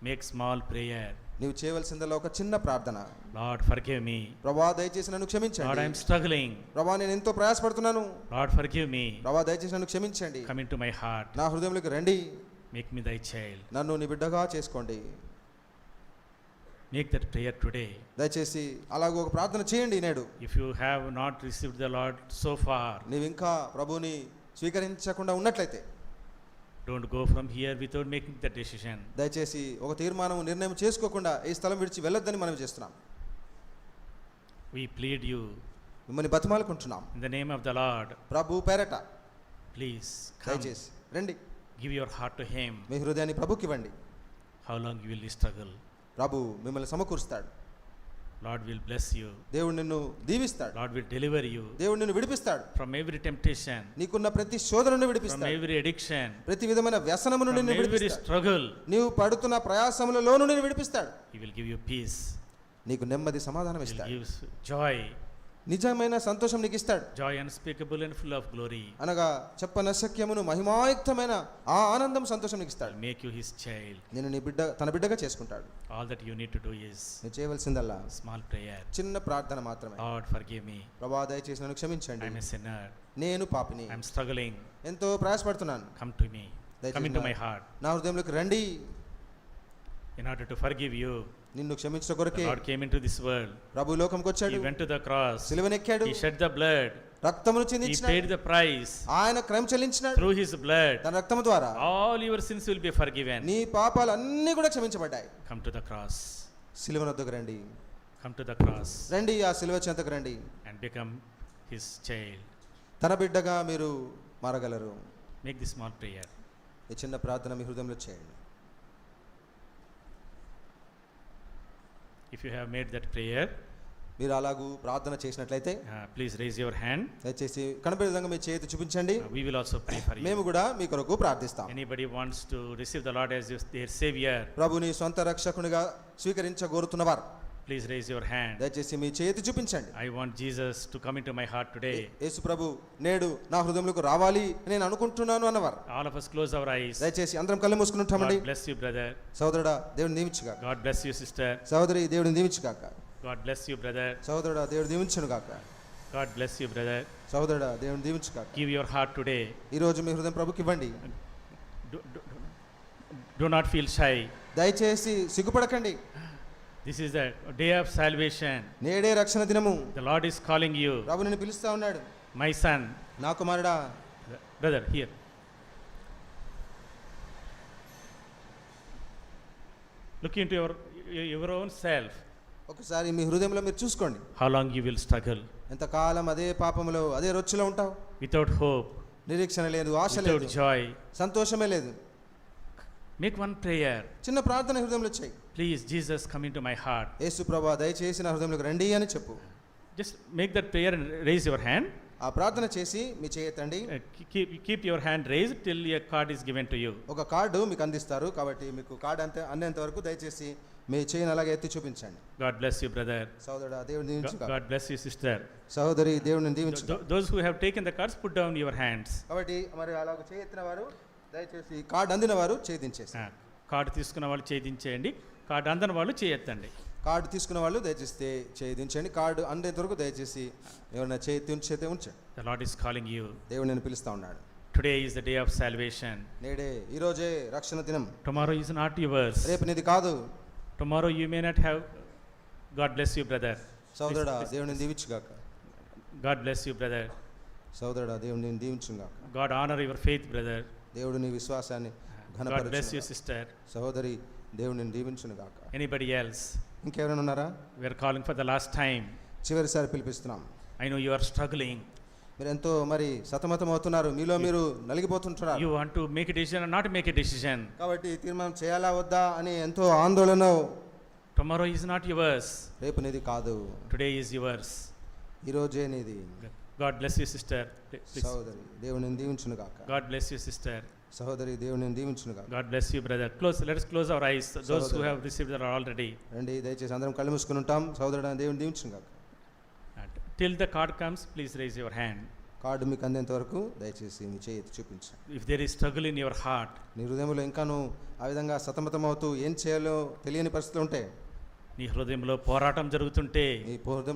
make small prayer. నీవు చేయవలసిందల్లా ఒక చిన్న ప్రార్థన. Lord, forgive me. ప్రభువా దయచేసి నన్ను Lord, క్షమించండి. I'm struggling. ప్రభువా నేను ఎంతో ప్రయాసపడుతున్నాను. Lord, forgive me. ప్రభువా దయచేసి నన్ను క్షమించండి. Come into my heart. నా హృదయంలోకి రండి. Make me thy child. నన్ను నీ బిడ్డగా చేసుకోండి. Make that prayer today. దయచేసి అలాగ ఒక ప్రార్థన చేయండి నేడు. If you have not received the Lord so far, నీవు ఇంకా ప్రభువుని స్వీకరించకుండా ఉన్నట్లయితే don't go from here without making that decision. దయచేసి ఒక తీర్మానం నిర్ణయం చేసుకోకుండా ఈ స్థలం విడిచి వెళ్ళొద్దని మనం చేస్తున్నాం. We plead you మిమ్మల్ని బతిమాలుకుంటున్నాం. in the name of the Lord. ప్రభు పేరట Please come. దయచేసి రండి. Give your heart to him. మీ హృదయాన్ని ప్రభుకి ఇవ్వండి. How long you will struggle? ప్రభు మిమ్మల్ని సమకూరుస్తాడు. Lord will bless you. దేవుడు నిన్ను దీవిస్తాడు. Lord will deliver you దేవుడు నిన్ను విడిపిస్తాడు. from every temptation, నీకున్న ప్రతి శోధన నుండి from విడిపిస్తాడు. every addiction, ప్రతి విధమైన వ్యసనము నుండి from నిన్ను every విడిపిస్తాడు. struggle. నీవు పడుతున్న ప్రయాసములలో నుండి నిన్ను విడిపిస్తాడు. He will give you peace. నీకు నెమ్మది సమాధానం He will ఇస్తాడు. give joy, నిజమైన సంతోషం నీకు ఇస్తాడు. joy unspeakable and full of glory. అనగా చెప్పనశక్యమును మహిమాయుక్తమైన ఆ ఆనందం సంతోషం నీకు ఇస్తాడు. Make you his child. నేను నీ బిడ్డ తన బిడ్డగా చేసుకుంటాడు. All that you need to do is నువ్వు చేయవలసిందల్లా small prayer. చిన్న ప్రార్థన మాత్రమే. Lord, forgive me. ప్రభువా దయచేసి నన్ను క్షమించండి. I'm a sinner. నేను పాపిని. I'm struggling. ఎంతో ప్రయాసపడుతున్నాను. Come to me. Come into my heart. నా హృదయంలోకి రండి. In order to forgive you, నిన్ను క్షమించడం కొరకే God came into this world. ప్రభు లోకంకి వచ్చాడు. He went to the cross. సిలువనెక్కాడు. He shed the blood. రక్తమును He చిందించాడు. paid the price. ఆయన క్రయం చెల్లించినాడు. Through his blood, తన రక్తము ద్వారా all your sins will be forgiven. నీ పాపాలు అన్నీ కూడా క్షమించబడ్డాయి. Come to the cross. సిలువ వద్దకు రండి. Come to the cross రండి, ఆ సిలువ చెంతకు రండి. and become his child. తన బిడ్డగా మీరు మారగలరు. Make this small prayer. ఈ చిన్న ప్రార్థన మీ హృదయంలో చేయండి. If you have made that prayer, మీరు అలాగూ ప్రార్థన చేసినట్లయితే please raise your hand. దయచేసి కనబడే విధంగా మీ చేతి చూపించండి. We will also pray for you. మేము కూడా మీ కొరకు ప్రార్థిస్తాం. Anybody wants to receive the Lord as their savior, ప్రభుని సొంత రక్షకునిగా స్వీకరించగోరుతున్నవారు please raise your hand. దయచేసి మీ చేతి చూపించండి. I want Jesus to come into my heart today. యేసు ప్రభు నేడు నా హృదయంలోకి రావాలి నేను అనుకుంటున్నాను అన్నవారు. All of us close our eyes. దయచేసి అందరం కళ్ళు మూసుకుని ఉంటామండి. God bless you, brother. సోదరుడా దేవుని దీవించుగాక. God bless you, sister. సోదరి దేవుని దీవించుగాక. God bless you, brother. సోదరుడా దేవుని దీవించునుగాక. God bless you, brother. సోదరుడా దేవుని దీవించుగాక. Give your heart today. ఈ రోజు మీ హృదయం ప్రభుకి ఇవ్వండి. Do not feel shy. దయచేసి సిగ్గుపడకండి. This is the day of salvation. నేడే రక్షణ దినము. The Lord is calling you. ప్రభు నిన్ను పిలుస్తా ఉన్నాడు. My son. నా కుమారుడా. Brother, here. Look into your own self. ఒకసారి మీ హృదయంలో మీరు చూసుకోండి. How long you will struggle. ఎంతకాలం అదే పాపములో అదే రొచ్చులో ఉంటావు. Without hope. నిరీక్షణ లేదు, ఆశ లేదు, without joy. సంతోషమే లేదు. Make one prayer. చిన్న ప్రార్థన హృదయంలో చేయి. Please, Jesus, come into my heart. యేసు ప్రభువా దయచేసి నా హృదయంలోకి రండి అని చెప్పు. Just make that prayer and raise your hand. ఆ ప్రార్థన చేసి మీ చేయెత్తండి. Keep your hand raised till a card is given to you. ఒక కార్డు మీకు అందిస్తారు కాబట్టి మీకు కార్డు అందేంత వరకు దయచేసి మీ చేయని అలాగే ఎత్తి చూపించండి. God bless you, brother. సోదరుడా దేవుని దీవించుగాక. God bless you, sister. సోదరి దేవుని దీవించుగాక. Those who have taken the cards, put down your hands. కాబట్టి మరి అలాగ చేయెత్తిన వారు దయచేసి కార్డు అందిన వారు చేయించేసి. కార్డు తీసుకున్న వాళ్ళు చేయించేయండి, కార్డు అందని వాళ్ళు చేయెత్తండి. కార్డు తీసుకున్న వాళ్ళు దయచేసి చేయించండి. కార్డు అందేంత వరకు దయచేసి ఎవరైనా చేతి ఉంచండి. The Lord is calling you. దేవుడు నేను పిలుస్తా ఉన్నాడు. Today is the day of salvation. నేడే ఈ రోజే రక్షణ దినం. Tomorrow is not yours. రేపు నీది కాదు. Tomorrow you may not have. God bless you, brother. సోదరుడా దేవుని దీవించుగాక. God bless you, brother. సోదరుడా దేవుని దీవించుగాక. God honor your faith, brother. దేవుడు నీ విశ్వాసాన్ని ఘనపరచును. God bless you, sister. సహోదరి దేవుని దీవించునుగాక. Anybody else? ఇంకెవరైనా ఉన్నారా? We are calling for the last time. చివరిసారి పిలిపిస్తున్నాం. I know you are struggling. మీరు ఎంతో మరి సతమతం అవుతున్నారు, మీలో మీరు నలిగిపోతుంటున్నారు. You want to make a decision or not make a decision. కాబట్టి తీర్మానం చేయాలా వద్దా అని ఎంతో ఆందోళన. Tomorrow is not yours. రేపు నీది కాదు. Today is yours. ఈ రోజే నీది. God bless you, sister. Please. సహోదరి దేవుని దీవించునుగాక. God bless you, sister. సహోదరి దేవుని దీవించునుగాక. God bless you, brother. Let us close our eyes. Those who have received are already. రండి దయచేసి అందరం కళ్ళు మూసుకుని ఉంటాం. సహోదరుడా దేవుని దీవించునుగాక. Till the card comes, please raise your hand. Card మీకు అందేంత వరకు దయచేసి మీ చేయి ఎత్తి చూపించండి. If there is struggle in your heart, నీ హృదయంలో ఇంకాను ఆ విధంగా సతమతం అవుతూ ఏం చేయాలో తెలియని పరిస్థితులు ఉంటే, నీ హృదయంలో పోరాటం జరుగుతుంటే, నీ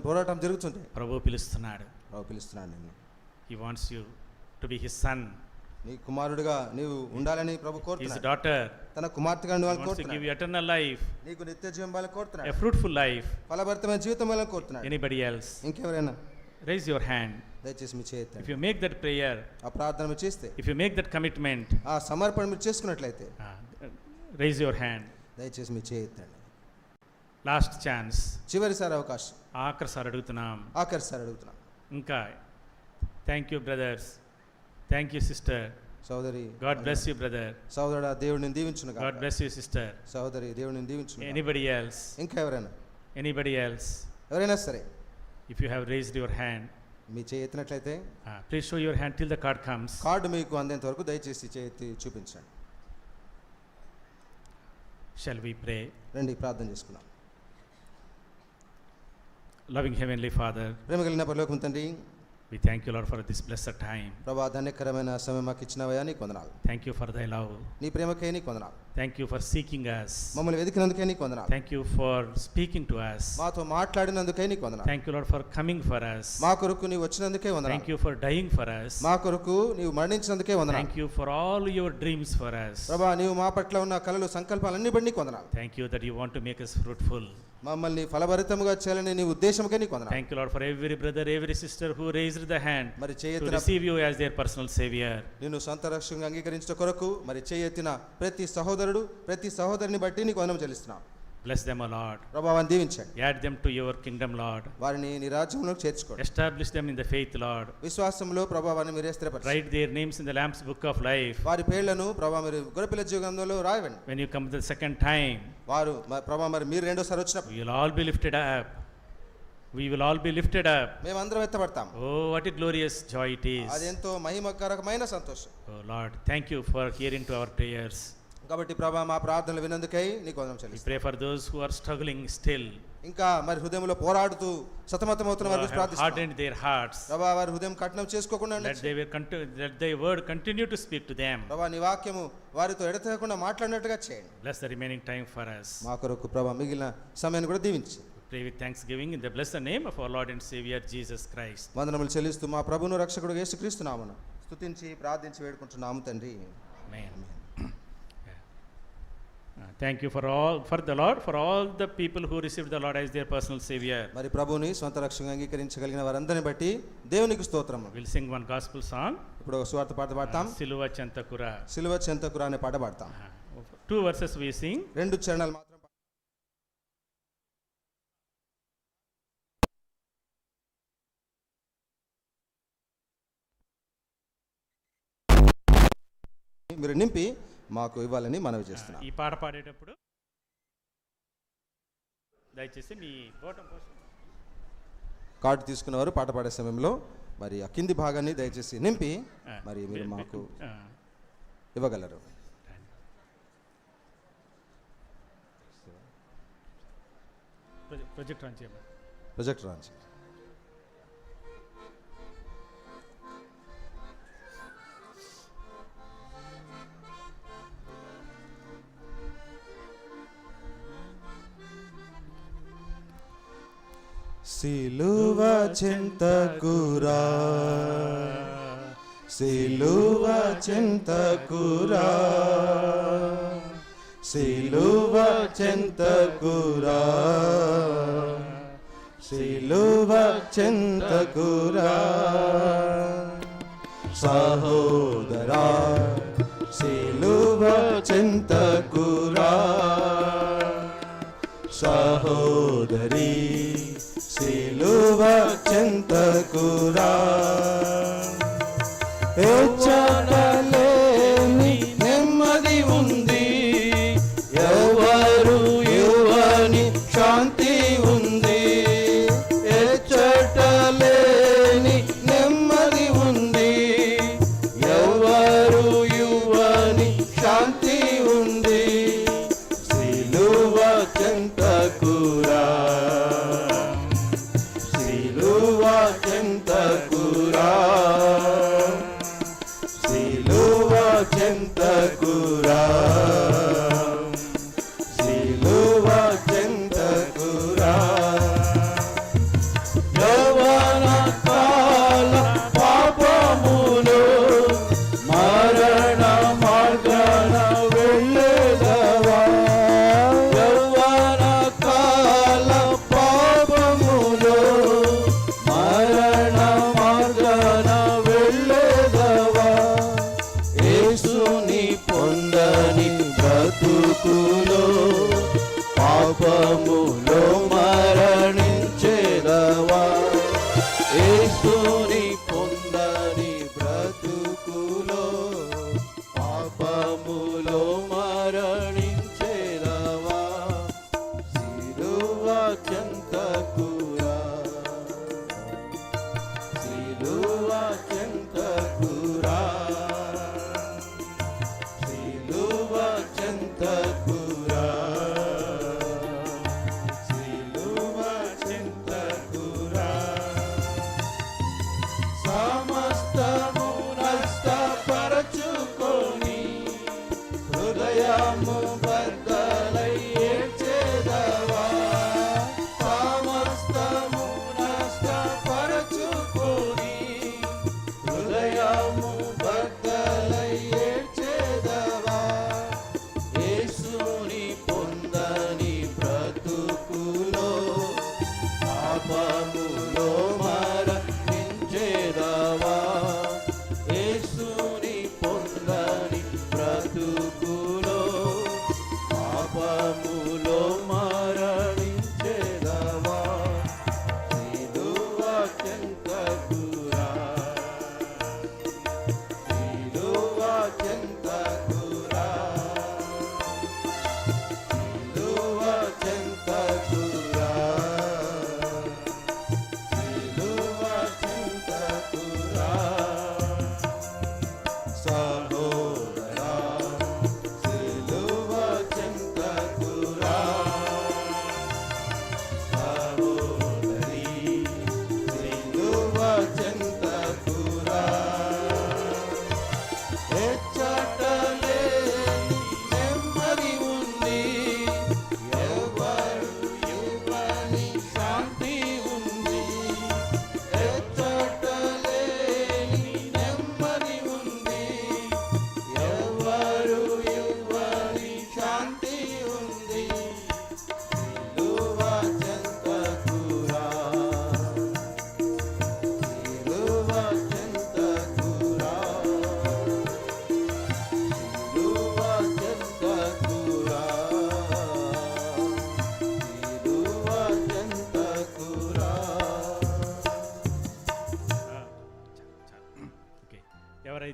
పోరాటం జరుగుతుంటే ప్రభువు పిలుస్తున్నాడు. ప్రభు పిలుస్తున్నాడు నిన్ను. He wants you to be his son, నీ కుమారుడిగా నీవు ఉండాలని ప్రభు his కోరుతున్నాడు. daughter. తన కుమార్తెగా నువ్వు He wants to give కోరుతున్నాడు. you eternal life, నీకు నిత్య జీవం ఇవ్వాలని a కోరుతున్నాడు. fruitful life. ఫలభరితమైన జీవితం ఇవ్వాలని కోరుతున్నాడు. Anybody else? ఇంకెవరైనా Raise your hand. దయచేసి మీ చేయి If ఎత్తండి. you make that prayer, ఆ ప్రార్థన మీరు చేస్తే, if you make that commitment, ఆ సమర్పణ మీరు చేసుకున్నట్లయితే raise your hand. దయచేసి మీ చేయి ఎత్తండి. Last chance. చివరిసారి అవకాశం. ఆఖరిసారి అడుగుతున్నాం. ఆఖరిసారి అడుగుతున్నాం. ఇంకా thank you brothers, thank you sister. సోదరి గాడ్ బ్లెస్ యూ బ్రదర్. సోదరుడా దేవుడిని దీవించును గాక. God bless you sister. సోదరి దేవుడిని దీవించును గాక. Anybody else? ఇంకా ఎవరైనా? Anybody else? ఎవరైనా సరే. If you have raised your hand, మీ చేయి ఎత్తినట్లయితే please show your hand till the card comes. Card మీకు అందేంత వరకు దయచేసి చేయి ఎత్తి చూపించండి. Shall we pray? రండి ప్రార్థన చేసుకుందాం. Loving Heavenly Father, ప్రేమ కలిగిన పరలోకపు తండ్రి, we thank you, Lord, for this blessed time. ప్రభువా ధన్యకరమైన సమయం మాకు ఇచ్చినవయ్యా, నీకు వందనాలు. Thank you for thy love. నీ ప్రేమకై నీకు వందనాలు. Thank you for seeking us. మమ్మల్ని వెతికినందుకే నీకు వందనాలు. Thank you for speaking to us. మాతో మాట్లాడినందుకే నీకు వందనాలు. Thank you, Lord, for coming for us. మా కొరకు నీవు వచ్చినందుకే వందనాలు. Thank you for dying for us. మా కొరకు నీవు మరణించినందుకే వందనాలు. Thank you for all your dreams for us. ప్రభువా నీవు మా పట్ల ఉన్న కలలు సంకల్పాలన్నీ బట్టి నీకు వందనాలు. Thank you that you want to make us fruitful. మమ్మల్ని ఫలభరితముగా చేయాలని నీ ఉద్దేశంకే నీకు వందనాలు. Thank you, Lord, for every brother, every sister who raised the hand మరి to చేయెత్తిన receive you as their personal savior. నిన్ను సొంత రక్షకునిగా అంగీకరించడం కొరకు మరి చేయెత్తిన ప్రతి సహోదరుడు ప్రతి సహోదరిని బట్టి నీకు వందనం చెల్లిస్తున్నాం. Bless them, O Lord. ప్రభావాన్ని దీవించండి. Add them to your kingdom, Lord. వారిని నీ రాజ్యంలోకి చేర్చుకోండి. Establish them in the faith, Lord. విశ్వాసంలో ప్రభావాన్ని మీరే స్థిరపరచండి. Write their names in the Lamb's book of life. వారి పేర్లను ప్రభావ మీరు గొర్రెపిల్ల జీవ గ్రంథంలో రాయండి. When you come the second time, వారు ప్రభావ మరి మీరు రెండోసారి వచ్చినప్పుడు we will all be lifted up. We will all be lifted up. మేమందరం ఎత్తబడతాం. Oh, what a glorious joy it is. అది ఎంతో మహిమకరమైన సంతోషం. Oh Lord, thank you for hearing to our prayers. కాబట్టి ప్రభా మా ప్రార్థనలు వినందుకై నీకు వందనం We చెల్లిస్తాం. pray for those who are struggling still, ఇంకా మరి హృదయంలో పోరాడుతూ సతమతమవుతున్న వారి who గురించి have ప్రార్థిస్తాం. hardened their hearts. ప్రభా వారి హృదయం కఠినం చేసుకోకుండా Let thy word continue to speak to them. ప్రభా నీ వాక్యము వారితో ఎడతెగకుండా మాట్లాడినట్టుగా చేయండి. Bless the remaining time for us. మా కొరకు ప్రభా మిగిలిన సమయాన్ని కూడా దీవించి Pray with thanksgiving in the blessed name of our Lord and Savior Jesus Christ. వందనములు చెల్లిస్తూ మా ప్రభువును రక్షకుడు యేసుక్రీస్తు నామమున స్తుతించి ప్రార్థించి వేడుకుంటున్నాము తండ్రి. Amen. Thank you for the Lord, for all the people who received the Lord as their personal Savior. మరి ప్రభువుని స్వంత రక్షణగా అంగీకరించగలిగిన వారందరిని బట్టి దేవునికి స్తోత్రము. We'll sing one gospel song. ఇప్పుడు ఒక స్వార్థ పాట పాడతాం. Siluva Chantakura. సిలువ చెంతకురా అనే పాట పాడతాం. 2 verses we sing. 2 చరణాలు మాత్రం మీరు నింపి మాకు ఇవ్వాలని మనవి చేస్తున్నాం. ఈ పాట పాడేటప్పుడు దయచేసి మీ బోటం పోస్ట్ కార్డు తీసుకున్నవారు పాట పాడే సమయంలో మరి ఆ కింది భాగాన్ని దయచేసి నింపి మరి మీరు మాకు ఇవ్వగలరు. ప్రొజెక్ట్ ఆన్ చేయండి. ప్రొజెక్టర్ ఆన్ చేయండి. సిలువ చింతకురా, సిలువ చింతకురా, సిలువ చింతకురా, సిలువ చింతకురా, సహోదరా సిలువ చింతకురా, సహోదరి సిలువ చింతకురా, ఎచ్చటలేని నెమ్మది ఉంది, ఎవరు యువని శాంతి ఉంది, ఎచ్చటలేని నెమ్మది ఉంది, ఎవరు యువని శాంతి ఉంది, సిలువ చింతకురా, సిలువ చింతకురా.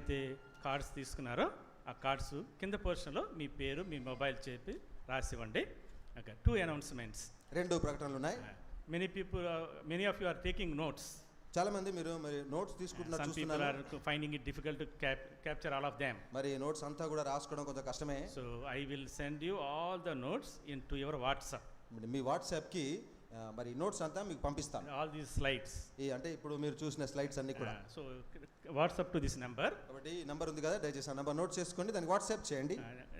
ఎవరైతే కార్డ్స్ తీసుకున్నారో ఆ కార్డ్స్ కింద పోర్షన్లో మీ పేరు మీ మొబైల్ చెప్పి రాసివ్వండి. Okay, 2 announcements. 2 ప్రకటనలు ఉన్నాయి. Many of you are taking notes. చాలా మంది మీరు మరి నోట్స్ తీసుకుంటున్నారు Some people are finding it difficult to capture all of them. మరి నోట్స్ అంతా కూడా రాసుకోవడం కొంచెం కష్టమే. So I will send you all the notes into your WhatsApp. Me WhatsApp కి మరి నోట్స్ అంతా మీకు పంపిస్తాను. All these slides. అంటే ఇప్పుడు మీరు చూసిన స్లైడ్స్ అన్ని కూడా. So WhatsApp to this number. కాబట్టి ఈ నంబర్ ఉంది కదా, దయచేసి ఆ నంబర్ నోట్ చేసుకోండి, దానికి వాట్సాప్ చేయండి.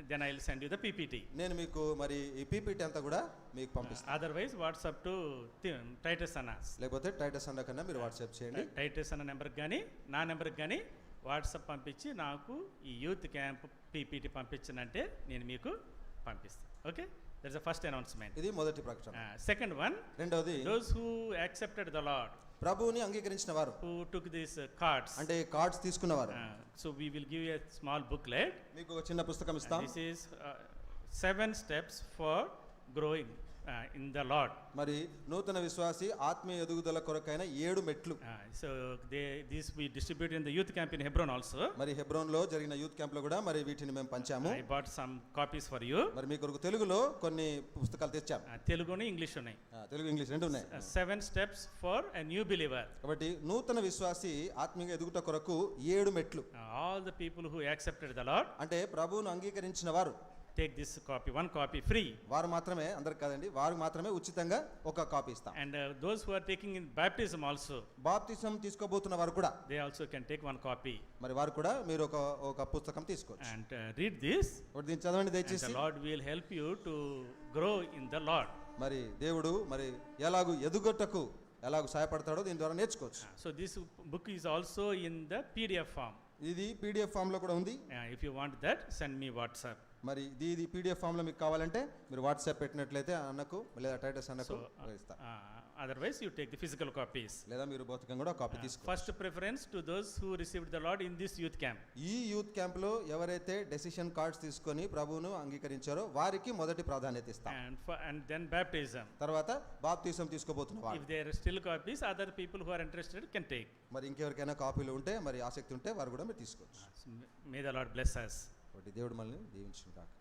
Then I will send you the PPT. నేను మీకు మరి ఈ పీపీటీ అంతా కూడా మీకు పంపిస్తాను. Otherwise WhatsApp to Titus Annas. లేకపోతే టైటస్ అన్న కన్నా మీరు వాట్సాప్ చేయండి. Titus అన్న నెంబర్కి కానీ నా నెంబర్కి కానీ వాట్సాప్ పంపించి నాకు ఈ యూత్ క్యాంప్ పీపీటీ పంపించనంటే నేను మీకు పంపిస్తాను. Okay, that's the first announcement. ఇది మొదటి ప్రకటన. సెకండ్ వన్, రెండవది, those who accepted the Lord, ప్రభువుని అంగీకరించిన వారు, who took these cards, అంటే cards తీసుకున్నవారు. So we will give you a small booklet. మీకు ఒక చిన్న పుస్తకం ఇస్తాం. This is 7 steps for growing in the Lord. మరి నూతన విశ్వాసి ఆత్మీయ ఎదుగుదల కొరకైన 7 మెట్లు. So this we distributed in the youth camp in Hebron also. మరి హెబ్రోన్ లో జరిగిన యూత్ క్యాంప్ లో కూడా మరి వీటిని మేము పంచాము. I bought some copies for you. మరి మీ కొరకు తెలుగులో కొన్ని పుస్తకాలు తెచ్చాము. తెలుగుని ఇంగ్లీష్ ఉన్నాయి. తెలుగు ఇంగ్లీష్ రెండు ఉన్నాయి. 7 steps for a new believer. కాబట్టి నూతన విశ్వాసి ఆత్మీయ ఎదుగుట కొరకు 7 మెట్లు. All the people who accepted the Lord, అంటే ప్రభువును అంగీకరించిన వారు, take this copy, 1 copy free. వారు మాత్రమే, అందరికి కాదండి, వారు మాత్రమే ఉచితంగా ఒక కాపీ ఇస్తాం. And those who are taking in baptism also, బాప్తిసం తీసుకోబోతున్న వారు కూడా, they also can take 1 copy. మరి వారు కూడా మీరు ఒక పుస్తకం తీసుకోవచ్చు. And read this. దీన్ని చదవండి And దయచేసి. the Lord will help you to grow in the Lord. మరి దేవుడు మరి ఎలాగూ ఎదుగుటకు ఎలాగూ సహాయపడతాడో దీని ద్వారా నేర్చుకోవచ్చు. So this book is also in the PDF form. ఇది పీడిఎఫ్ ఫామ్ లో కూడా ఉంది. If you want that, send me WhatsApp. మరి ఇది పీడిఎఫ్ ఫామ్ లో మీకు కావాలంటే మీరు వాట్సాప్ పెట్టినట్లయితే అన్నకు లేదా టైటస్ అన్నకు ఇస్తా. Otherwise you take the physical copies. లేదా మీరు భౌతికంగా కూడా కాపీ తీసుకోండి. First preference to those who received the Lord in this youth camp. ఈ యూత్ క్యాంప్ లో ఎవరైతే డెసిషన్ కార్డ్స్ తీసుకొని ప్రభువును అంగీకరించారో వారికి మొదటి ప్రాధాన్యత ఇస్తాం. And then baptism. తర్వాత బాప్తిసం తీసుకోబోతున్న వారు. If there are still copies, other people who are interested can take. మరి ఇంకెవరికైనా కాపీలు ఉంటే, మరి ఆసక్తి ఉంటే వారు కూడా మీరు తీసుకోవచ్చు. May the Lord bless us. దేవుడు మనల్ని దీవించును గాక.